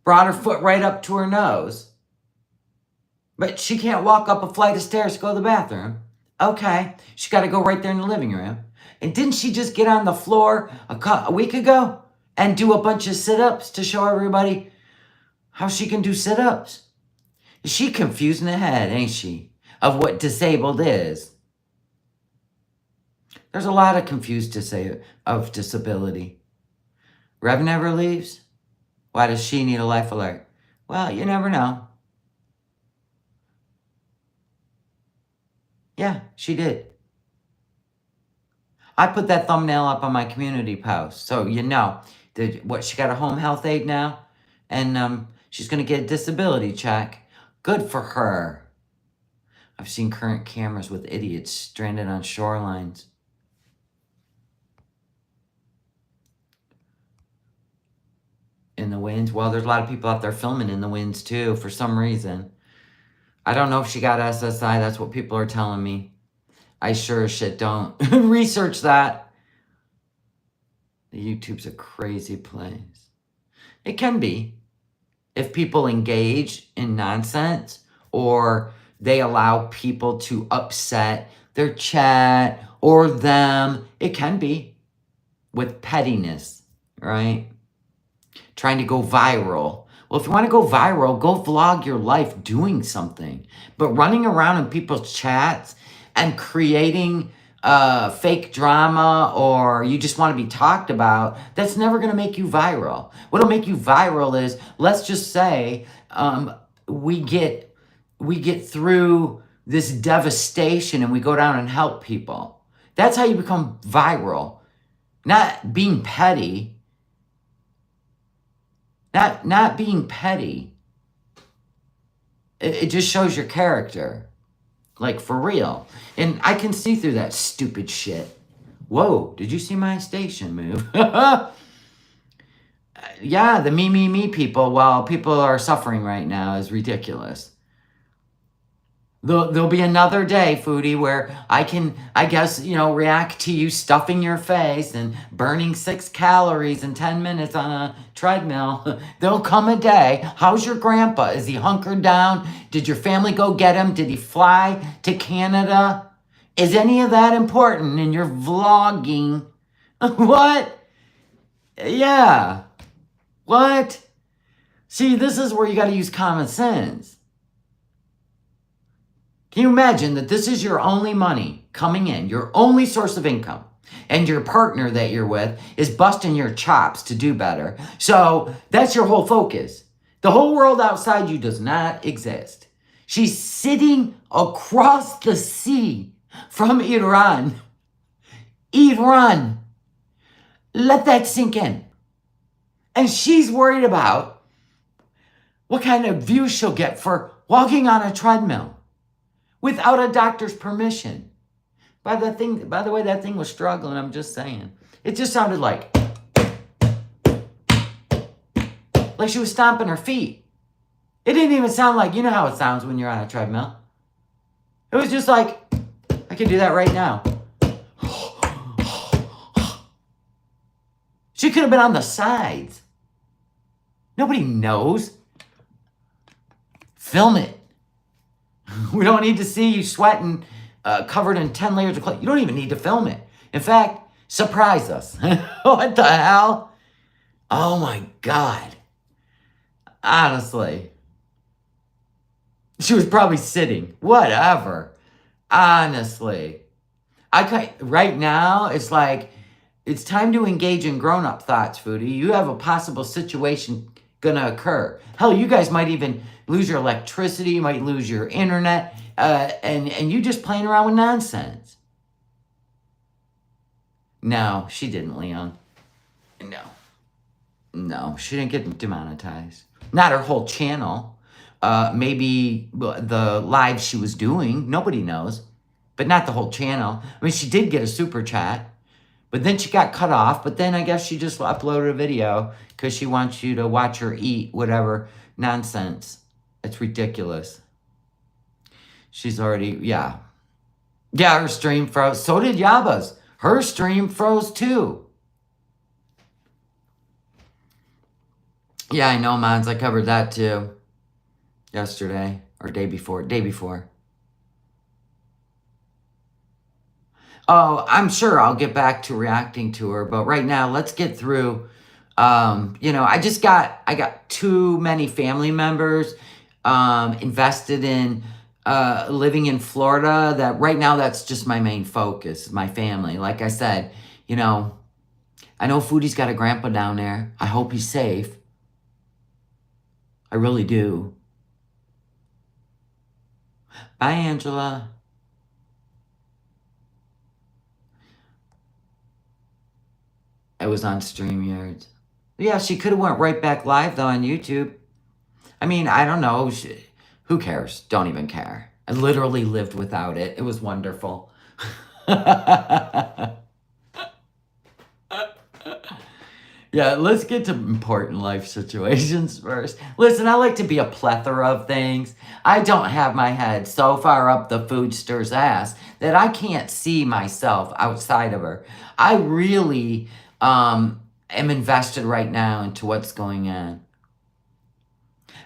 Brought her foot right up to her nose. But she can't walk up a flight of stairs to go to the bathroom. Okay, she got to go right there in the living room. And didn't she just get on the floor a week ago and do a bunch of sit-ups to show everybody how she can do sit-ups? She confused in the head, ain't she, of what disabled is. There's a lot of confused of disability. Rev never leaves? Why does she need a life alert? Well, you never know. Yeah, she did. I put that thumbnail up on my community post, so you know. She got a home health aide now, and she's going to get a disability check. Good for her. I've seen current cameras with idiots stranded on shorelines. In the winds. Well, there's a lot of people out there filming in the winds too, for some reason. I don't know if she got SSI. That's what people are telling me. I sure as shit don't research that. The YouTube's a crazy place. It can be. If people engage in nonsense or they allow people to upset their chat or them, it can be with pettiness, right? Trying to go viral. Well, if you want to go viral, go vlog your life doing something. But running around in people's chats and creating fake drama, or you just want to be talked about, that's never going to make you viral. What'll make you viral is, let's just say, we get through this devastation and we go down and help people. That's how you become viral. Not being petty. Not being petty. It just shows your character. Like, for real. And I can see through that stupid shit. Whoa, did you see my station move? Yeah, the me people, while people are suffering right now, is ridiculous. There'll be another day, Foodie, where I can, I guess, react to you stuffing your face and burning 6 calories in 10 minutes on a treadmill. There'll come a day. How's your grandpa? Is he hunkered down? Did your family go get him? Did he fly to Canada? Is any of that important in your vlogging? What? Yeah. What? See, this is where you got to use common sense. Can you imagine that this is your only money coming in, your only source of income, and your partner that you're with is busting your chops to do better? So that's your whole focus. The whole world outside you does not exist. She's sitting across the sea from Iran. Iran. Let that sink in. And she's worried about what kind of view she'll get for walking on a treadmill without a doctor's permission. By the way, that thing was struggling, I'm just saying. It just sounded like she was stomping her feet. It didn't even sound like, you know how it sounds when you're on a treadmill. It was just like, I can do that right now. She could have been on the sides. Nobody knows. Film it. We don't need to see you sweating, covered in 10 layers of clothes. You don't even need to film it. In fact, surprise us. What the hell? Oh my God. Honestly. She was probably sitting. Whatever. Honestly. Right now, it's like, it's time to engage in grown-up thoughts, Foodie. You have a possible situation gonna occur. Hell, you guys might even lose your electricity, you might lose your internet, and you just playing around with nonsense. No, she didn't, Leon. No, she didn't get demonetized. Not her whole channel. Maybe the live she was doing, nobody knows. But not the whole channel. I mean, she did get a super chat. But then she got cut off. But then I guess she just uploaded a video because she wants you to watch her eat whatever nonsense. It's ridiculous. She's already, yeah. Yeah, her stream froze. So did Yaba's. Her stream froze too. Yeah, I know, Mons. I covered that too. Yesterday. Or day before. Oh, I'm sure I'll get back to reacting to her, but right now let's get through. I got too many family members invested in living in Florida that right now that's just my main focus, my family. Like I said, I know Foodie's got a grandpa down there. I hope he's safe. I really do. Bye, Angela. I was on StreamYard. Yeah, she could have went right back live, though, on YouTube. I mean, I don't know. Who cares? Don't even care. I literally lived without it. It was wonderful. Yeah, let's get to important life situations first. Listen, I like to be a plethora of things. I don't have my head so far up the foodster's ass that I can't see myself outside of her. I really am invested right now into what's going on.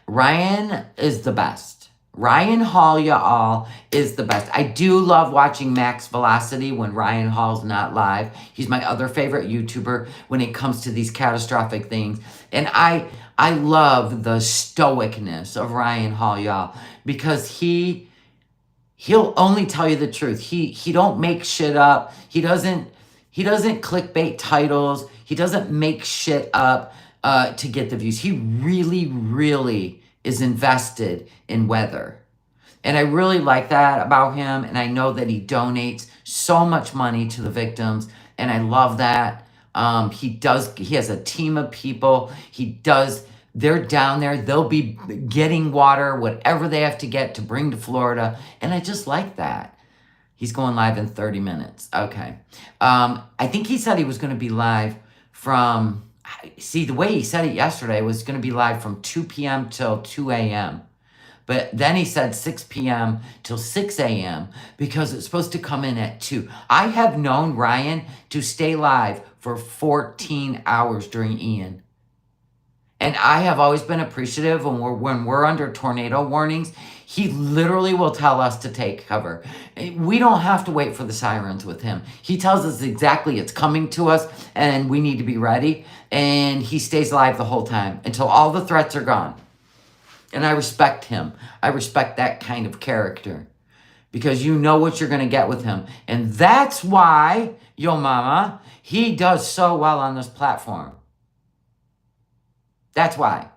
Ryan is the best. Ryan Hall, y'all, is the best. I do love watching Max Velocity when Ryan Hall's not live. He's my other favorite YouTuber when it comes to these catastrophic things. And I love the stoicness of Ryan Hall, y'all, because he'll only tell you the truth. He don't make shit up. He doesn't clickbait titles. He doesn't make shit up to get the views. He really, really is invested in weather. And I really like that about him. And I know that he donates so much money to the victims. And I love that. He has a team of people. They're down there. They'll be getting water, whatever they have to get to bring to Florida. And I just like that. He's going live in 30 minutes. Okay. I think he said he was going to be live from... See, the way he said it yesterday was going to be live from 2 p.m. till 2 a.m. But then he said 6 p.m. till 6 a.m. because it's supposed to come in at 2. I have known Ryan to stay live for 14 hours during Ian. And I have always been appreciative when we're under tornado warnings. He literally will tell us to take cover. We don't have to wait for the sirens with him. He tells us exactly it's coming to us and we need to be ready. And he stays alive the whole time until all the threats are gone. And I respect him. I respect that kind of character. Because you know what you're going to get with him. And that's why, yo mama, he does so well on this platform. That's why.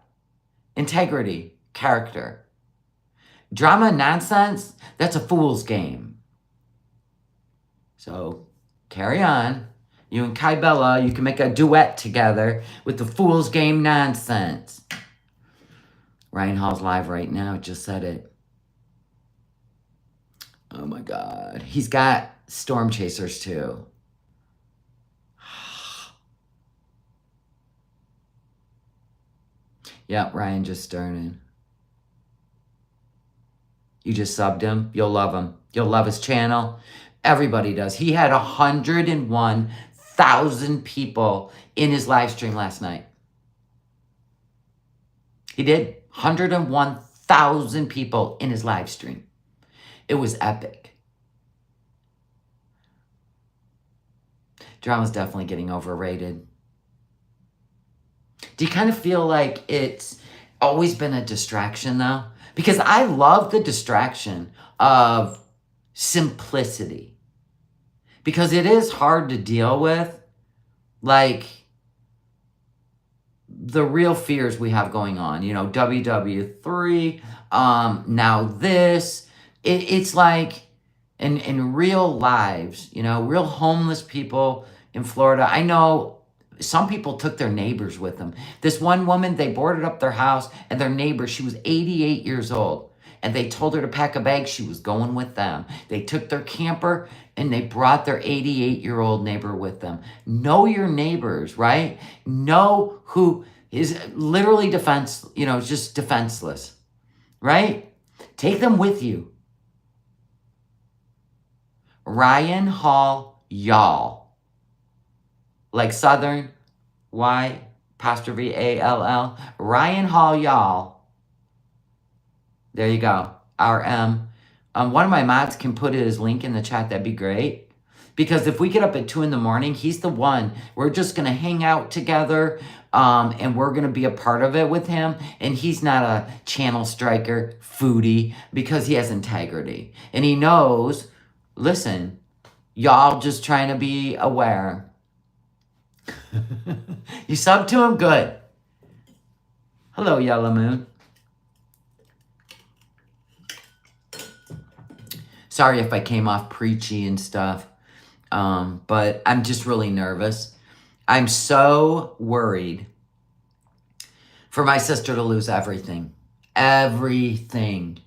Integrity, character. Drama nonsense, that's a fool's game. So carry on. You and Kai Bella, you can make a duet together with the fool's game nonsense. Ryan Hall's live right now. Just said it. Oh my God. He's got storm chasers too. Yep, Ryan just started. You just subbed him. You'll love him. You'll love his channel. Everybody does. He had 101,000 people in his live stream last night. He did. 101,000 people in his live stream. It was epic. Drama's definitely getting overrated. Do you kind of feel like it's always been a distraction though? Because I love the distraction of simplicity. Because it is hard to deal with, like, the real fears we have going on. You know, WW3, now this. It's like, in real lives, you know, real homeless people in Florida. I know some people took their neighbors with them. This one woman, they boarded up their house, and their neighbor, she was 88 years old, and they told her to pack a bag. She was going with them. They took their camper, and they brought their 88-year-old neighbor with them. Know your neighbors, right? Know who is literally just defenseless, right? Take them with you. Ryan Hall, y'all. Like Southern, Y''ALL. Ryan Hall, y'all. There you go. RM. One of my mods can put his link in the chat. That'd be great. Because if we get up at 2 in the morning, he's the one. We're just going to hang out together. And we're going to be a part of it with him. And he's not a channel striker, foodie, because he has integrity. And he knows, listen, y'all just trying to be aware. You sub to him? Good. Hello, Yellow Moon. Sorry if I came off preachy and stuff, but I'm just really nervous. I'm so worried for my sister to lose everything. Everything.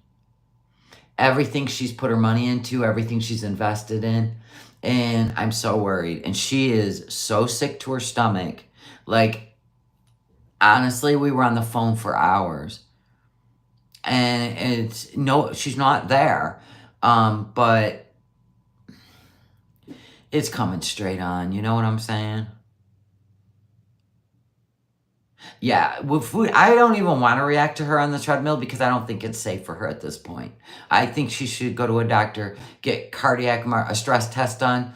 Everything she's put her money into, everything she's invested in. And I'm so worried. And she is so sick to her stomach. Like, honestly, we were on the phone for hours. And she's not there. But it's coming straight on. You know what I'm saying? Yeah, with food, I don't even want to react to her on the treadmill because I don't think it's safe for her at this point. I think she should go to a doctor, get a stress test done,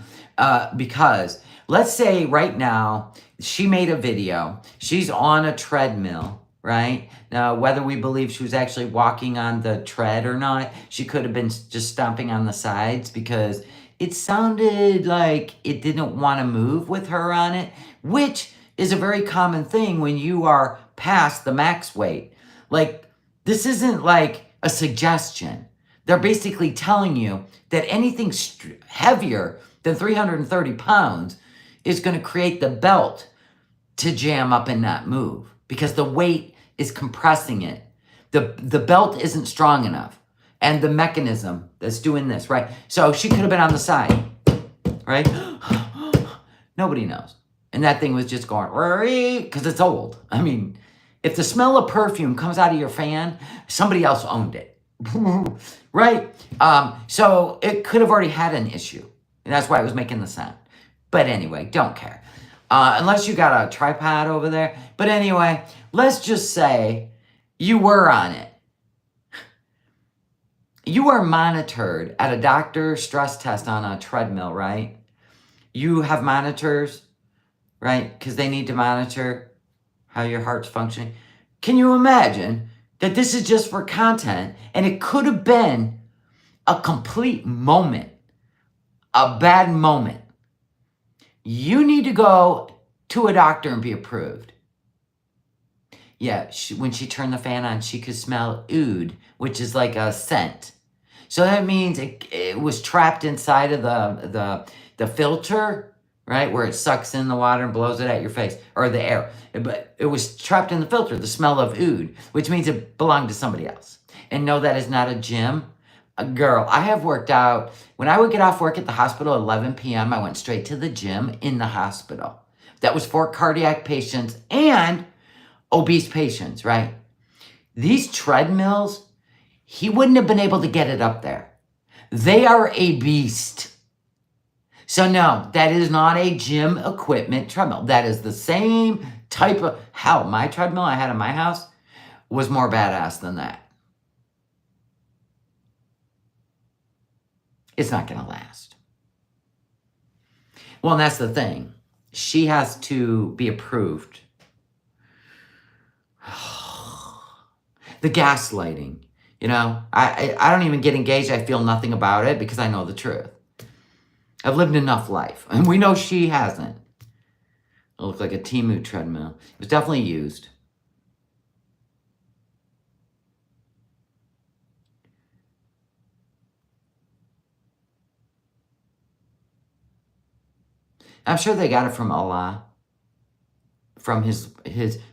because let's say right now she made a video. She's on a treadmill, right? Now, whether we believe she was actually walking on the tread or not, she could have been just stomping on the sides because it sounded like it didn't want to move with her on it, which is a very common thing when you are past the max weight. Like, this isn't like a suggestion. They're basically telling you that anything heavier than 330 pounds is going to create the belt to jam up and not move because the weight is compressing it. The belt isn't strong enough. And the mechanism that's doing this, right? So she could have been on the side, right? Nobody knows. And that thing was just going, because it's old. I mean, if the smell of perfume comes out of your fan, somebody else owned it, right? So it could have already had an issue. And that's why it was making the sound. But anyway, don't care. Unless you got a tripod over there. But anyway, let's just say you were on it. You are monitored at a doctor stress test on a treadmill, right? You have monitors, right? Because they need to monitor how your heart's functioning. Can you imagine that this is just for content and it could have been a complete moment, a bad moment? You need to go to a doctor and be approved. Yeah, when she turned the fan on, she could smell oud, which is like a scent. So that means it was trapped inside of the filter, right? Where it sucks in the water and blows it at your face, or the air. But it was trapped in the filter, the smell of oud, which means it belonged to somebody else. And no, that is not a gym. A girl, I have worked out. When I would get off work at the hospital at 11 p.m., I went straight to the gym in the hospital. That was for cardiac patients and obese patients, right? These treadmills, he wouldn't have been able to get it up there. They are a beast. So no, that is not a gym equipment treadmill. That is the same type of, hell, my treadmill I had in my house was more badass than that. It's not going to last. Well, and that's the thing. She has to be approved. The gaslighting, you know, I don't even get engaged. I feel nothing about it because I know the truth. I've lived enough life, and we know she hasn't. It looked like a Temu treadmill. It was definitely used. I'm sure they got it from Allah. From his.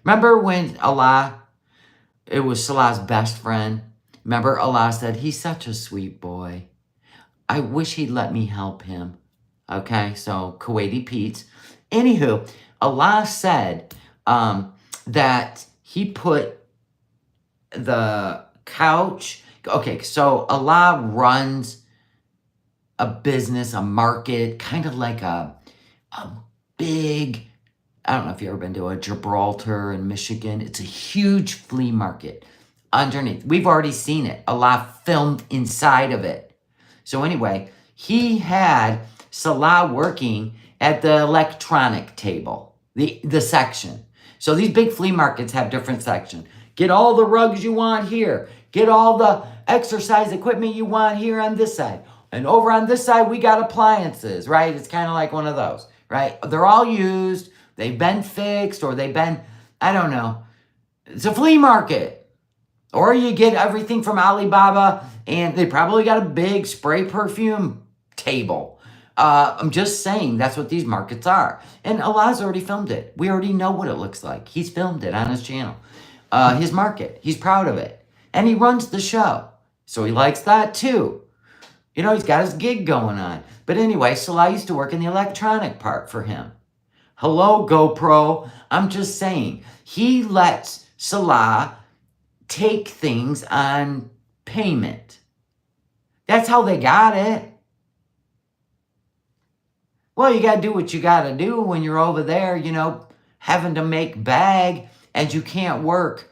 Remember when Allah, it was Salah's best friend. Remember Allah said, he's such a sweet boy. I wish he'd let me help him. Okay, so Kuwaiti Pete's. Anywho, Allah said that he put the couch. Okay, so Allah runs a business, a market, kind of like a big, I don't know if you've ever been to a Gibraltar in Michigan. It's a huge flea market underneath. We've already seen it. Allah filmed inside of it. So anyway, he had Salah working at the electronic table, the section. So these big flea markets have different sections. Get all the rugs you want here. Get all the exercise equipment you want here on this side. And over on this side, we got appliances, right? It's kind of like one of those, right? They're all used. They've been fixed or they've been, I don't know. It's a flea market. Or you get everything from Alibaba and they probably got a big spray perfume table. I'm just saying that's what these markets are. And Allah's already filmed it. We already know what it looks like. He's filmed it on his channel. His market. He's proud of it. And he runs the show. So he likes that too. You know, he's got his gig going on. But anyway, Salah used to work in the electronic part for him. Hello, GoPro. I'm just saying. He lets Salah take things on payment. That's how they got it. Well, you got to do what you got to do when you're over there, you know, having to make bag and you can't work,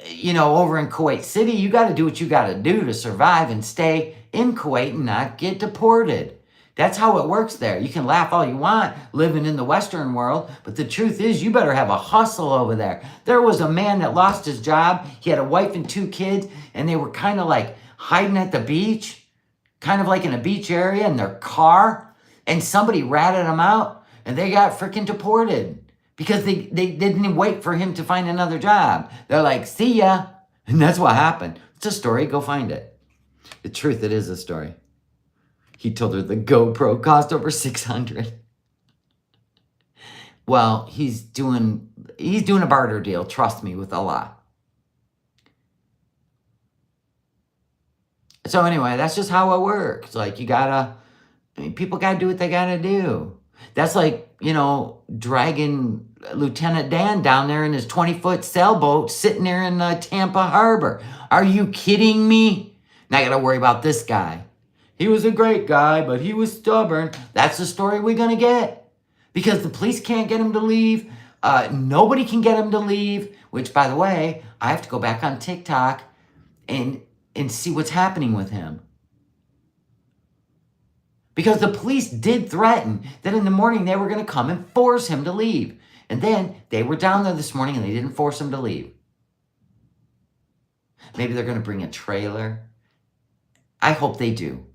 you know, over in Kuwait City. You got to do what you got to do to survive and stay in Kuwait and not get deported. That's how it works there. You can laugh all you want living in the Western world, but the truth is you better have a hustle over there. There was a man that lost his job. He had a wife and 2 kids, and they were kind of like hiding at the beach, kind of like in a beach area in their car, and somebody ratted them out, and they got freaking deported because they didn't wait for him to find another job. They're like, see ya. And that's what happened. It's a story. Go find it. The truth, it is a story. He told her the GoPro cost over $600. Well, he's doing a barter deal, trust me, with Allah. So anyway, that's just how it works. Like people gotta do what they gotta do. That's like, you know, dragging Lieutenant Dan down there in his 20-foot sailboat sitting there in Tampa Harbor. Are you kidding me? Now I gotta worry about this guy. He was a great guy, but he was stubborn. That's the story we're going to get. Because the police can't get him to leave. Nobody can get him to leave. Which, by the way, I have to go back on TikTok and see what's happening with him. Because the police did threaten that in the morning they were going to come and force him to leave. And then they were down there this morning and they didn't force him to leave. Maybe they're going to bring a trailer. I hope they do.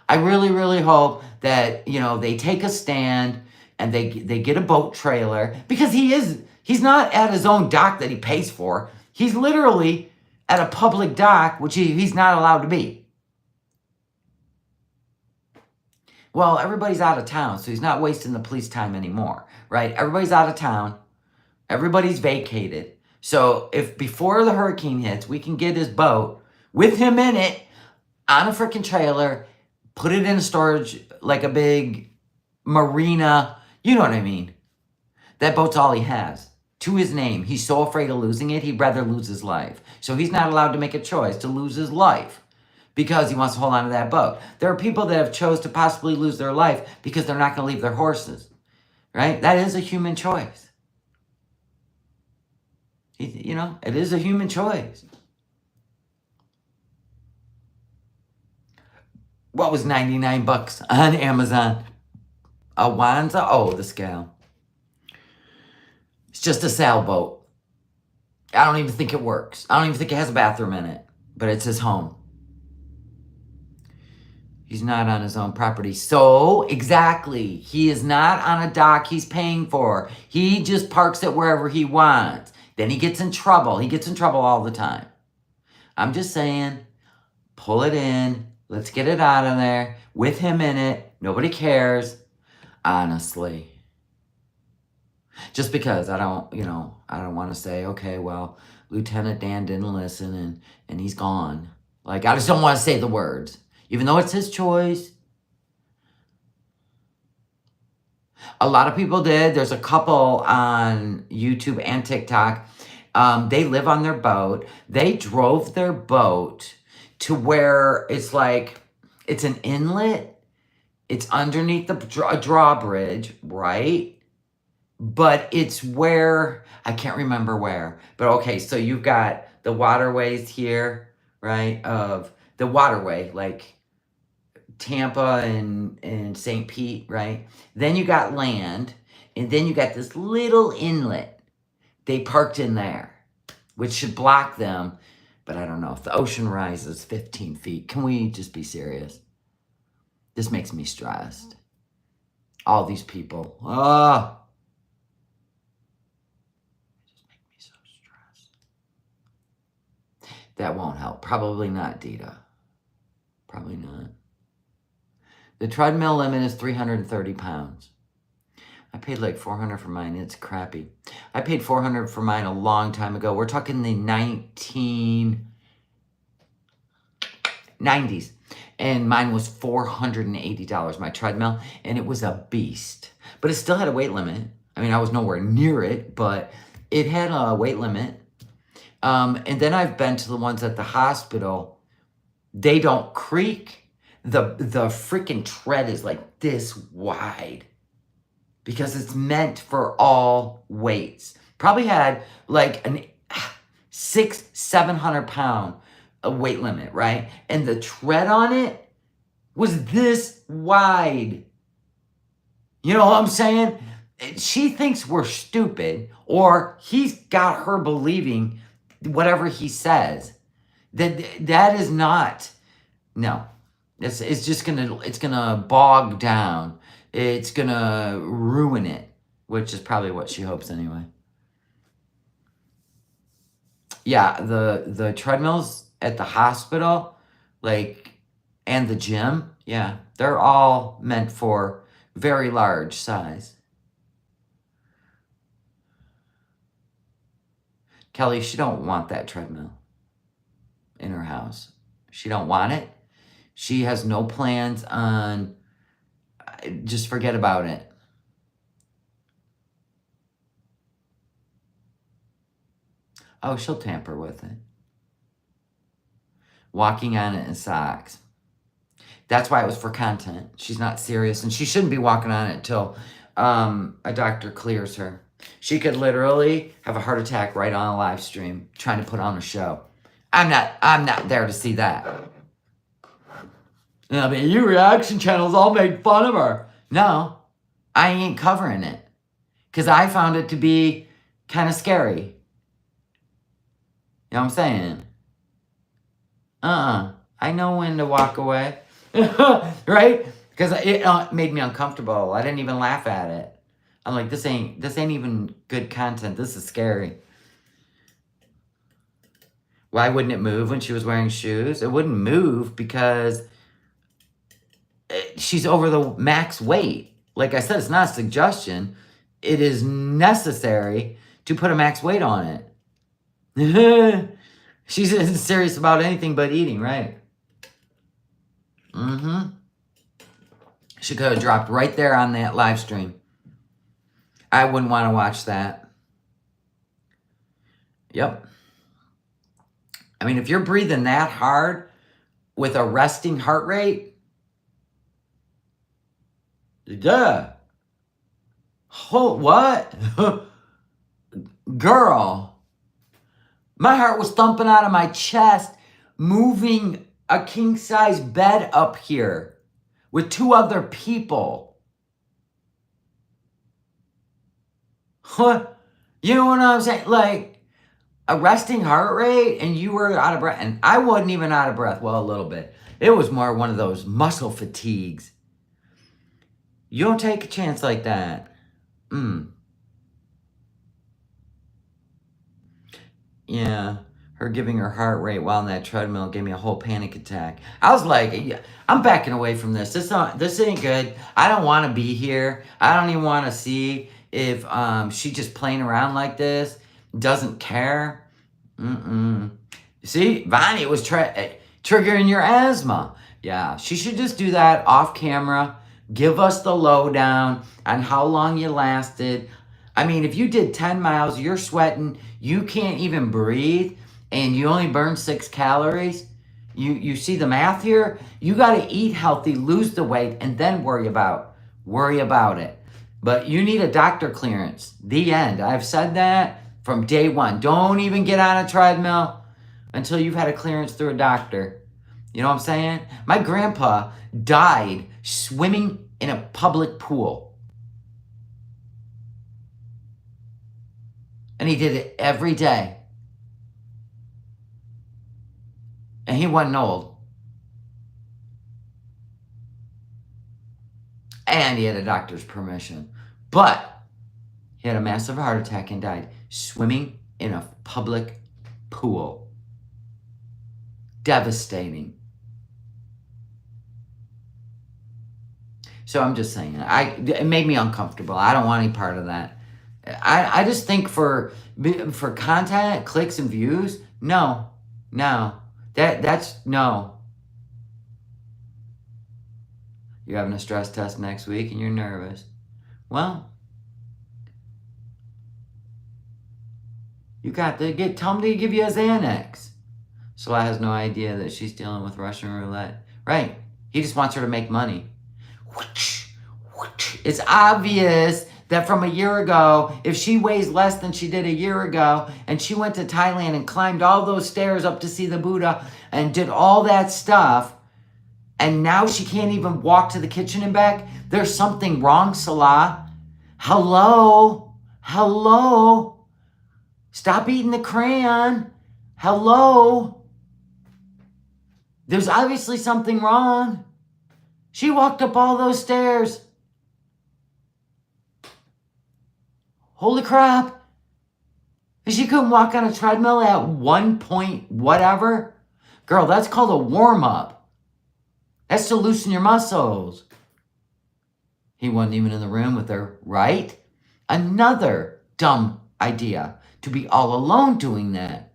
I really, really hope that, you know, they take a stand and they get a boat trailer because he's not at his own dock that he pays for. He's literally at a public dock, which he's not allowed to be. Well, everybody's out of town, so he's not wasting the police time anymore, right? Everybody's out of town. Everybody's vacated. So if before the hurricane hits, we can get his boat with him in it on a freaking trailer, put it in storage like a big marina. You know what I mean? That boat's all he has to his name. He's so afraid of losing it, he'd rather lose his life. So he's not allowed to make a choice to lose his life because he wants to hold on to that boat. There are people that have chose to possibly lose their life because they're not going to leave their horses, right? That is a human choice. You know, it is a human choice. What was 99 bucks on Amazon? A Wanza? Oh, the scale. It's just a sailboat. I don't even think it works. I don't even think it has a bathroom in it, but it's his home. He's not on his own property. So, exactly. He is not on a dock he's paying for. He just parks it wherever he wants. Then he gets in trouble. He gets in trouble all the time. I'm just saying, pull it in. Let's get it out of there. With him in it. Nobody cares. Honestly. Just because I don't want to say, okay, well, Lieutenant Dan didn't listen and he's gone. Like, I just don't want to say the words. Even though it's his choice. A lot of people did. There's a couple on YouTube and TikTok. They live on their boat. They drove their boat to where it's like, it's an inlet. It's underneath the drawbridge, right? But it's where, I can't remember where. But okay, so you've got the waterways here, right? Of the waterway, like Tampa and St. Pete, right? Then you got land, and then you got this little inlet. They parked in there, which should block them. But I don't know. If the ocean rises 15 feet, can we just be serious? This makes me stressed. All these people. Oh. It just makes me so stressed. That won't help. Probably not, Dita. Probably not. The treadmill limit is 330 pounds. I paid like $400 for mine. It's crappy. I paid $400 for mine a long time ago. We're talking the 1990s. And mine was $480, my treadmill. And it was a beast. But it still had a weight limit. I mean, I was nowhere near it, but it had a weight limit. And then I've been to the ones at the hospital. They don't creak. The freaking tread is like this wide because it's meant for all weights. Probably had like an 600-700 pound weight limit, right? And the tread on it was this wide. You know what I'm saying? She thinks we're stupid, or he's got her believing whatever he says. That is not, no. It's just gonna bog down. It's gonna ruin it, which is probably what she hopes anyway. Yeah, the treadmills at the hospital, like, and the gym, yeah, they're all meant for very large size. Kelly, she don't want that treadmill in her house. She don't want it. She has no plans on, just forget about it. Oh, she'll tamper with it. Walking on it in socks. That's why it was for content. She's not serious, and she shouldn't be walking on it until a doctor clears her. She could literally have a heart attack right on a live stream trying to put on a show. I'm not there to see that. I mean, you reaction channels all made fun of her. No, I ain't covering it. Because I found it to be kind of scary. You know what I'm saying? I know when to walk away. Right? Because it made me uncomfortable. I didn't even laugh at it. I'm like, this ain't even good content. This is scary. Why wouldn't it move when she was wearing shoes? It wouldn't move because she's over the max weight. Like I said, it's not a suggestion. It is necessary to put a max weight on it. She's serious about anything but eating, right? Mm-hmm. She could have dropped right there on that live stream. I wouldn't want to watch that. Yep. I mean, if you're breathing that hard with a resting heart rate, duh. Oh, what? Girl, my heart was thumping out of my chest, moving a king-size bed up here with 2 other people. Huh? You know what I'm saying? Like, a resting heart rate and you were out of breath. And I wasn't even out of breath. Well, a little bit. It was more one of those muscle fatigues. You don't take a chance like that. Yeah. Her giving her heart rate while on that treadmill gave me a whole panic attack. I was like, yeah, I'm backing away from this. This ain't good. I don't want to be here. I don't even want to see if she just playing around like this. Doesn't care. See, Vonnie, it was triggering your asthma. Yeah, she should just do that off camera. Give us the lowdown on how long you lasted. I mean, if you did 10 miles, you're sweating, you can't even breathe, and you only burn 6 calories. You see the math here? You got to eat healthy, lose the weight, and then worry about it. But you need a doctor clearance. The end. I've said that from day one. Don't even get on a treadmill until you've had a clearance through a doctor. You know what I'm saying? My grandpa died swimming in a public pool. And he did it every day. And he wasn't old. And he had a doctor's permission. But he had a massive heart attack and died swimming in a public pool. Devastating. So I'm just saying, it made me uncomfortable. I don't want any part of that. I just think for content, clicks, and views, no. That's no. You're having a stress test next week and you're nervous. Well, you got to tell them to give you a Xanax. Salah has no idea that she's dealing with Russian roulette. Right. He just wants her to make money. It's obvious that from a year ago, if she weighs less than she did a year ago, and she went to Thailand and climbed all those stairs up to see the Buddha and did all that stuff, and now she can't even walk to the kitchen and back, there's something wrong, Salah. Hello? Stop eating the crayon. Hello? There's obviously something wrong. She walked up all those stairs. Holy crap. And she couldn't walk on a treadmill at 1 point whatever. Girl, that's called a warm-up. That's to loosen your muscles. He wasn't even in the room with her, right? Another dumb idea to be all alone doing that.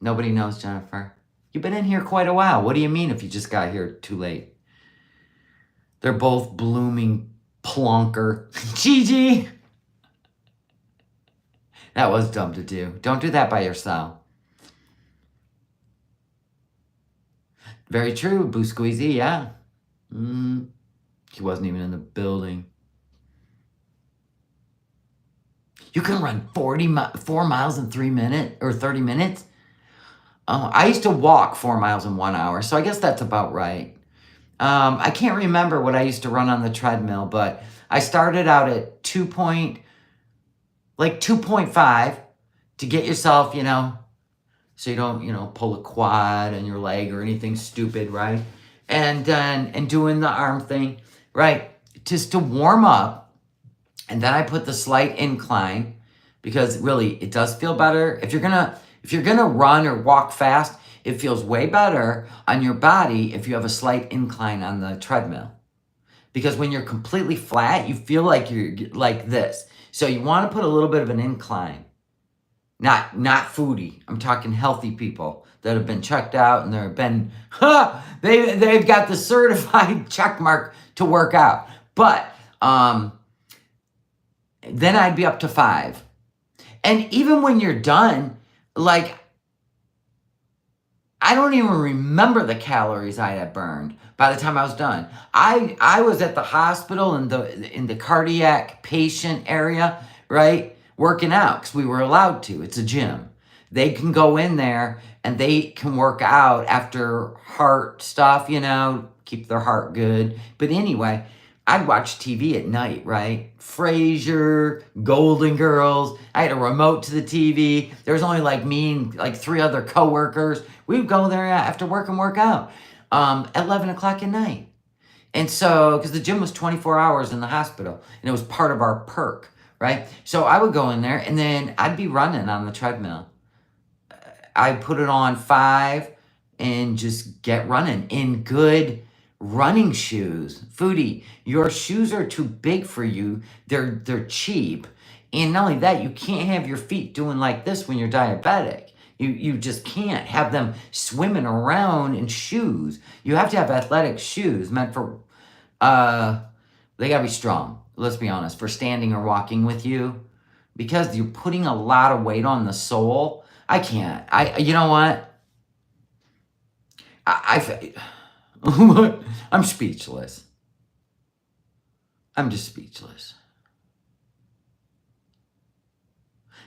Nobody knows, Jennifer. You've been in here quite a while. What do you mean if you just got here too late? They're both blooming plonker. Gigi! That was dumb to do. Don't do that by yourself. Very true, Boo Squeezy, yeah. He wasn't even in the building. You can run 4 miles in 3 minutes or 30 minutes? I used to walk 4 miles in 1 hour, so I guess that's about right. I can't remember what I used to run on the treadmill, but I started out at 2.5 to get yourself, so you don't, pull a quad in your leg or anything stupid, right? And doing the arm thing, right? Just to warm up. And then I put the slight incline because really it does feel better. If you're gonna run or walk fast, it feels way better on your body if you have a slight incline on the treadmill. Because when you're completely flat, you feel like you're like this. So you want to put a little bit of an incline. Not foodie. I'm talking healthy people that have been checked out and they've been, they've got the certified check mark to work out. But then I'd be up to 5. And even when you're done, like, I don't even remember the calories I had burned by the time I was done. I was at the hospital in the cardiac patient area, right? Working out because we were allowed to. It's a gym. They can go in there and they can work out after heart stuff, keep their heart good. But anyway, I'd watch TV at night, right? Frasier, Golden Girls. I had a remote to the TV. There was only like me and like 3 other coworkers. We'd go there after work and work out at 11 o'clock at night. And so, because the gym was 24 hours in the hospital and it was part of our perk, right? So I would go in there and then I'd be running on the treadmill. I'd put it on 5 and just get running in good running shoes. Foodie, your shoes are too big for you. They're cheap. And not only that, you can't have your feet doing like this when you're diabetic. You just can't have them swimming around in shoes. You have to have athletic shoes meant for, they gotta be strong. Let's be honest, for standing or walking with you. Because you're putting a lot of weight on the sole. I can't. You know what? I'm speechless. I'm just speechless.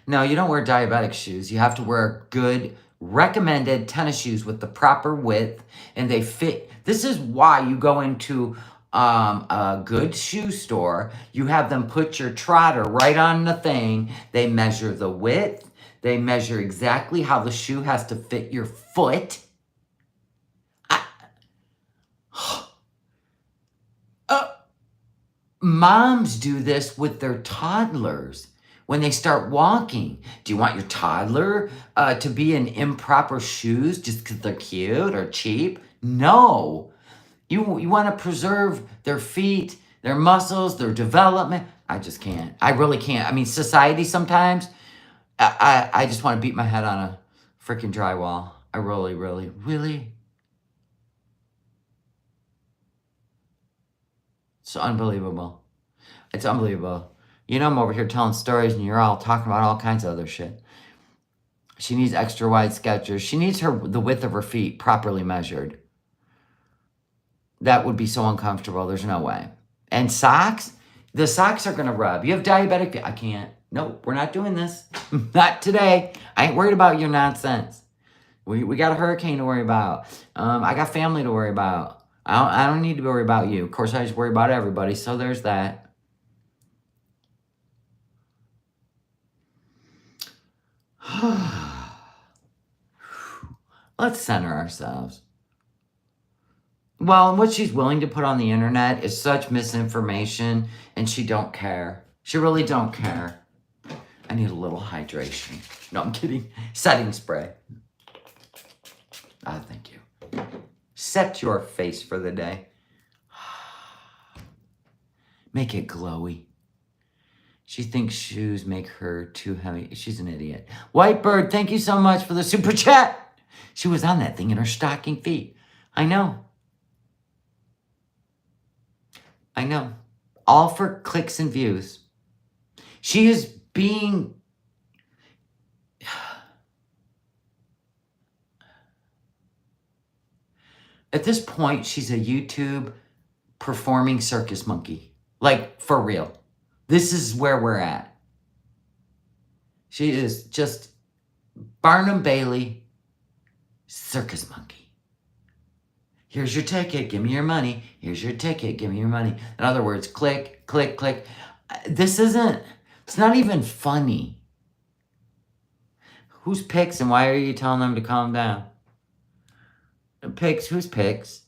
No, you don't wear diabetic shoes. You have to wear good, recommended tennis shoes with the proper width, and they fit. This is why you go into a good shoe store. You have them put your trotter right on the thing. They measure the width. They measure exactly how the shoe has to fit your foot. Moms do this with their toddlers when they start walking. Do you want your toddler to be in improper shoes just because they're cute or cheap? No. You want to preserve their feet, their muscles, their development. I just can't. I really can't. I mean, society sometimes, I just want to beat my head on a freaking drywall. I really. It's unbelievable. It's unbelievable. I'm over here telling stories and you're all talking about all kinds of other shit. She needs extra wide Skechers. She needs the width of her feet properly measured. That would be so uncomfortable. There's no way. And socks? The socks are going to rub. You have diabetic feet. I can't. Nope, we're not doing this. Not today. I ain't worried about your nonsense. We got a hurricane to worry about. I got family to worry about. I don't need to worry about you. Of course, I just worry about everybody, so there's that. Let's center ourselves. Well, and what she's willing to put on the internet is such misinformation, and she don't care. She really don't care. I need a little hydration. No, I'm kidding. Setting spray. Thank you. Set your face for the day. Make it glowy. She thinks shoes make her too heavy. She's an idiot. Whitebird, thank you so much for the super chat. She was on that thing in her stocking feet. I know. All for clicks and views. She is being... At this point, she's a YouTube performing circus monkey. Like, for real. This is where we're at. She is just Barnum Bailey, circus monkey. Here's your ticket, give me your money. Here's your ticket, give me your money. In other words, click, click, click. It's not even funny. Who's Pix and why are you telling them to calm down? Pix, who's Pix?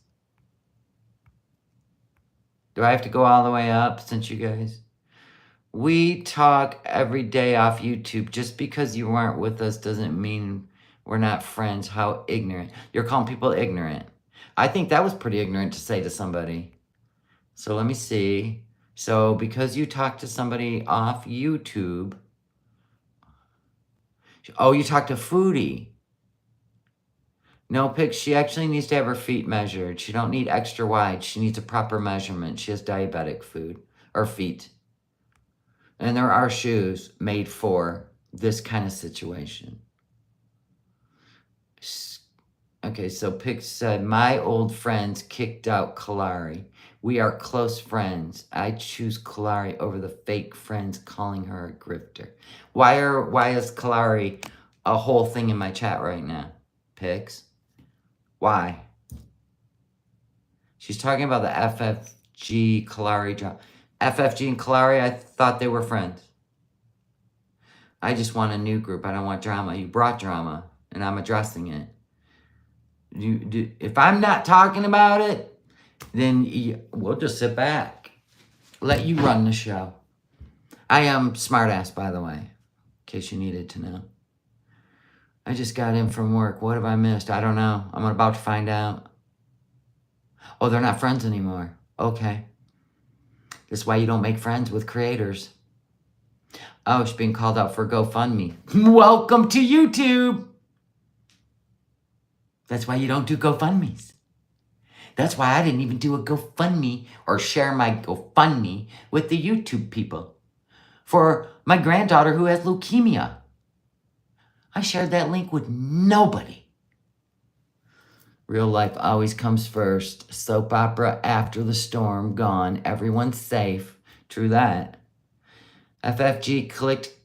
Do I have to go all the way up since you guys? We talk every day off YouTube. Just because you aren't with us doesn't mean we're not friends. How ignorant. You're calling people ignorant. I think that was pretty ignorant to say to somebody. So let me see. So because you talked to somebody off YouTube. Oh, you talked to Foodie. No, Pix, she actually needs to have her feet measured. She don't need extra wide. She needs a proper measurement. She has diabetic feet. And there are shoes made for this kind of situation. Okay, so Pix said, my old friends kicked out Kalari. We are close friends. I choose Kalari over the fake friends calling her a grifter. Why is Kalari a whole thing in my chat right now, Pix? Why? She's talking about the FFG Kalari drama. FFG and Kalari, I thought they were friends. I just want a new group. I don't want drama. You brought drama, and I'm addressing it. If I'm not talking about it, then we'll just sit back. Let you run the show. I am smartass, by the way, in case you needed to know. I just got in from work. What have I missed? I don't know. I'm about to find out. Oh, they're not friends anymore. Okay. That's why you don't make friends with creators. Oh, she's being called out for GoFundMe. Welcome to YouTube. That's why you don't do GoFundMes. That's why I didn't even do a GoFundMe or share my GoFundMe with the YouTube people. For my granddaughter who has leukemia. I shared that link with nobody. Real life always comes first. Soap opera after the storm, gone. Everyone's safe. True that. FFG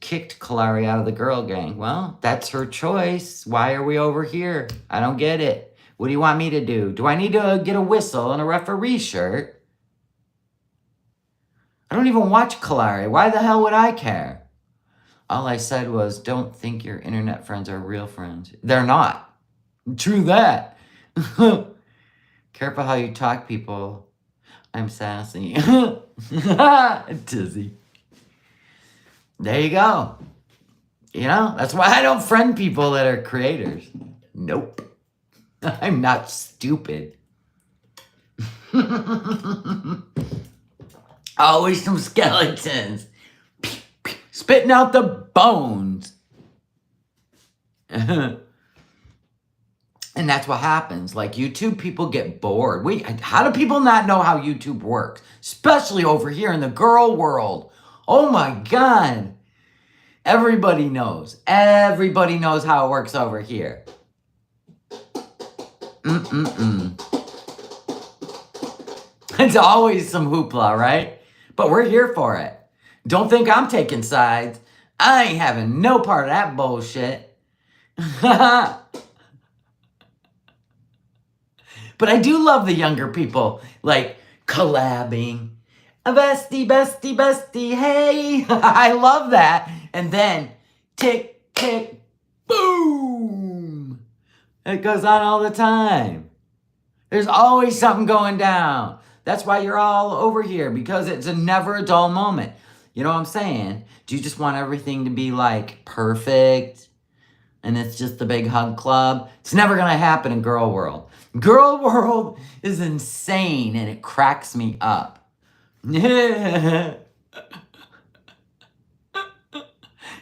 kicked Kalari out of the girl gang. Well, that's her choice. Why are we over here? I don't get it. What do you want me to do? Do I need to get a whistle and a referee shirt? I don't even watch Kalari. Why the hell would I care? All I said was, don't think your internet friends are real friends. They're not. True that. Careful how you talk, people. I'm sassy. Dizzy. There you go. You know, that's why I don't friend people that are creators. Nope. I'm not stupid. Always some skeletons. Spitting out the bones. And that's what happens. Like, YouTube people get bored. How do people not know how YouTube works? Especially over here in the girl world. Oh my God. Everybody knows. Everybody knows how it works over here. It's always some hoopla, right? But we're here for it. Don't think I'm taking sides. I ain't having no part of that bullshit. But I do love the younger people, like, collabing. Bestie, bestie, bestie, hey. I love that. And then, tick, tick, boom. It goes on all the time. There's always something going down. That's why you're all over here, because it's a never a dull moment. You know what I'm saying? Do you just want everything to be, like, perfect? And it's just a big hug club? It's never going to happen in girl world. Girl world is insane, and it cracks me up. You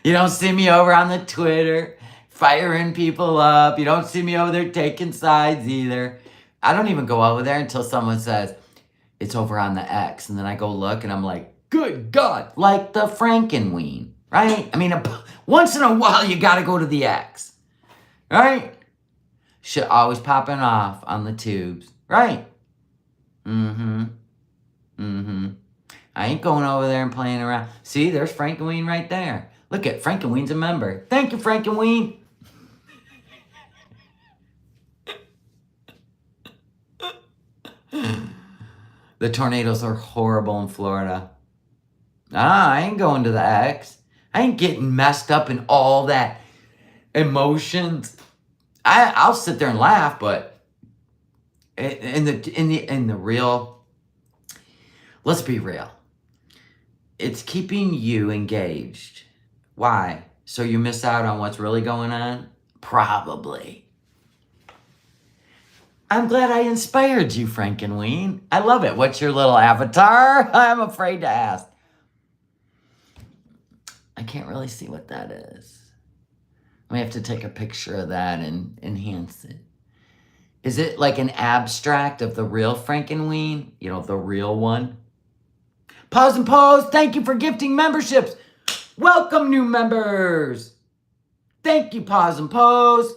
don't see me over on the Twitter firing people up. You don't see me over there taking sides either. I don't even go over there until someone says, it's over on the X. And then I go look and I'm like, good God, like the Frankenween, right? I mean, once in a while you got to go to the X, right? Shit always popping off on the tubes, right? I ain't going over there and playing around. See, there's Frankenween right there. Look at Frankenween's a member. Thank you, Frankenween. The tornadoes are horrible in Florida. I ain't going to the X. I ain't getting messed up in all that emotions. I'll sit there and laugh, but in the real, let's be real. It's keeping you engaged. Why? So you miss out on what's really going on? Probably. I'm glad I inspired you, Frankenweenie. I love it. What's your little avatar? I'm afraid to ask. I can't really see what that is. We have to take a picture of that and enhance it. Is it like an abstract of the real Frankenweenie? You know, the real one? Pause and Pose, thank you for gifting memberships. Welcome, new members. Thank you, Pause and Pose.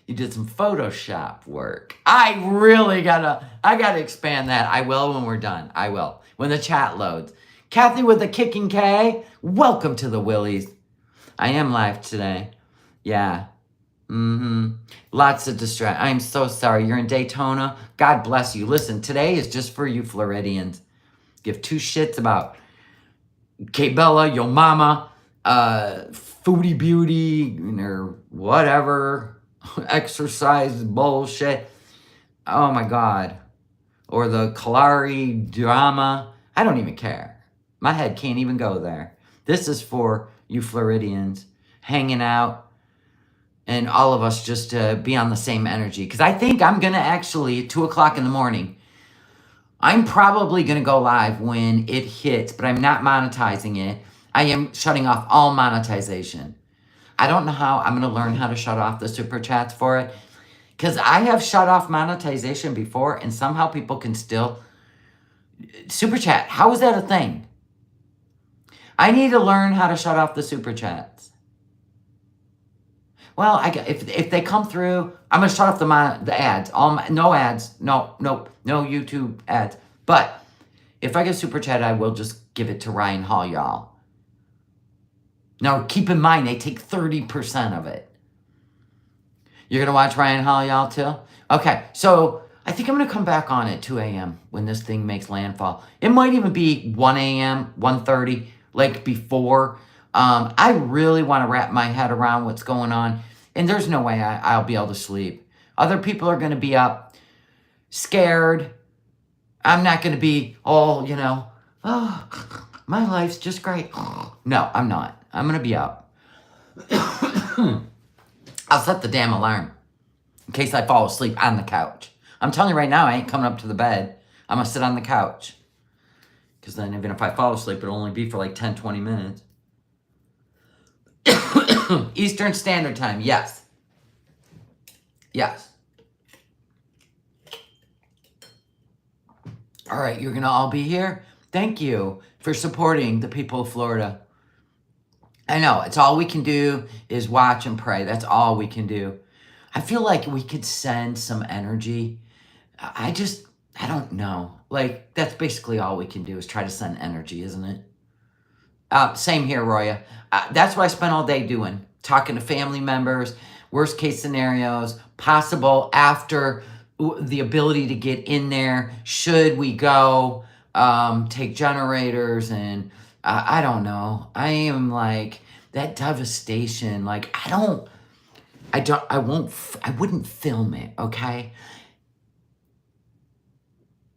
You did some Photoshop work. I gotta expand that. I will when we're done. I will. When the chat loads. Kathy with the kicking K, welcome to the Willies. I am live today. Yeah. Lots of distract. I'm so sorry. You're in Daytona. God bless you. Listen, today is just for you Floridians. Give two shits about K-Bella, your mama, foodie beauty, or whatever, exercise bullshit. Oh my God. Or the Kalari drama. I don't even care. My head can't even go there. This is for you Floridians hanging out and all of us just to be on the same energy. Because I think I'm going to actually, at 2 o'clock in the morning, I'm probably going to go live when it hits, but I'm not monetizing it. I am shutting off all monetization. I don't know how. I'm going to learn how to shut off the super chats for it. Because I have shut off monetization before, and somehow people can still super chat. How is that a thing? I need to learn how to shut off the super chats. Well, if they come through, I'm gonna shut off the ads. No ads. No YouTube ads. But if I get super chat, I will just give it to Ryan Hall, y'all. Now keep in mind they take 30% of it. You're gonna watch Ryan Hall, y'all too? Okay, so I think I'm gonna come back on at 2 a.m. when this thing makes landfall. It might even be 1 a.m., 1:30, like before. I really want to wrap my head around what's going on, and there's no way I'll be able to sleep. Other people are going to be up, scared. I'm not going to be all, oh, my life's just great. No, I'm not. I'm going to be up. I'll set the damn alarm in case I fall asleep on the couch. I'm telling you right now, I ain't coming up to the bed. I'm going to sit on the couch. Because then even if I fall asleep, it'll only be for like 10, 20 minutes. Eastern Standard Time, yes. Yes. All right, you're going to all be here? Thank you for supporting the people of Florida. I know, it's all we can do is watch and pray. That's all we can do. I feel like we could send some energy. I don't know. Like, that's basically all we can do is try to send energy, isn't it? Same here, Roya. That's what I spent all day doing. Talking to family members, worst case scenarios, possible after the ability to get in there. Should we go take generators? And I don't know. I am like, that devastation. Like, I wouldn't film it, okay?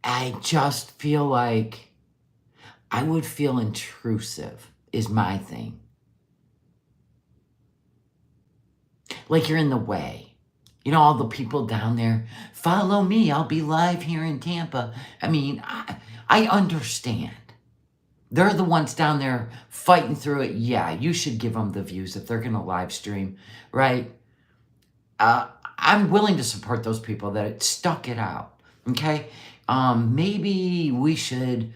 I just feel like I would feel intrusive is my thing. Like you're in the way. You know, all the people down there, follow me, I'll be live here in Tampa. I mean, I understand. They're the ones down there fighting through it. Yeah, you should give them the views if they're going to live stream, right? I'm willing to support those people that stuck it out, okay? Maybe we should...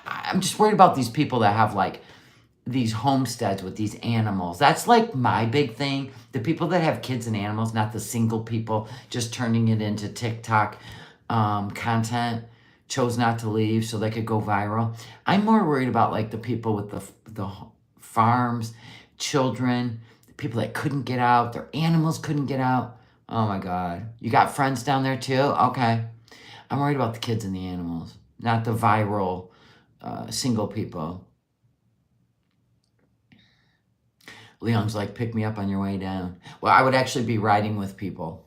I'm just worried about these people that have like these homesteads with these animals. That's like my big thing. The people that have kids and animals, not the single people just turning it into TikTok content, chose not to leave so they could go viral. I'm more worried about like the people with the farms, children, the people that couldn't get out, their animals couldn't get out. Oh my God. You got friends down there too? Okay. I'm worried about the kids and the animals, not the viral single people. Leon's like, pick me up on your way down. Well, I would actually be riding with people.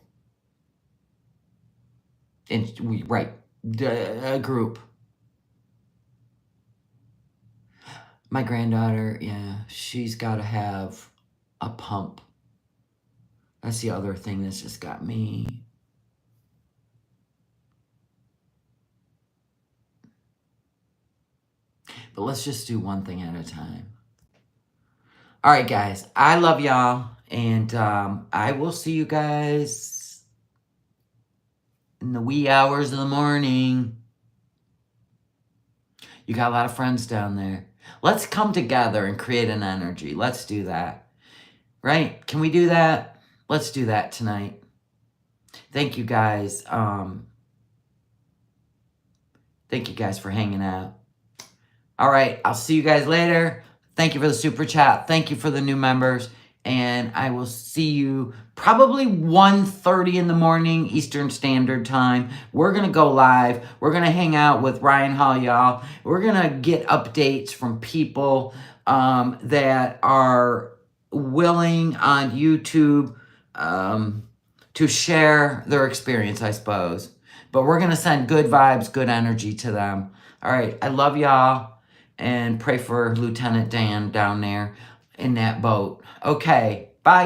And a group. My granddaughter, yeah, she's got to have a pump. That's the other thing that's just got me. But let's just do one thing at a time. All right, guys. I love y'all. And I will see you guys in the wee hours of the morning. You got a lot of friends down there. Let's come together and create an energy. Let's do that. Right? Can we do that? Let's do that tonight. Thank you guys. Thank you guys for hanging out. All right. I'll see you guys later. Thank you for the super chat. Thank you for the new members. And I will see you probably 1:30 in the morning Eastern Standard Time. We're going to go live. We're going to hang out with Ryan Hall, y'all. We're going to get updates from people that are willing on YouTube to share their experience, I suppose. But we're going to send good vibes, good energy to them. All right. I love y'all. And pray for Lieutenant Dan down there in that boat. Okay, bye.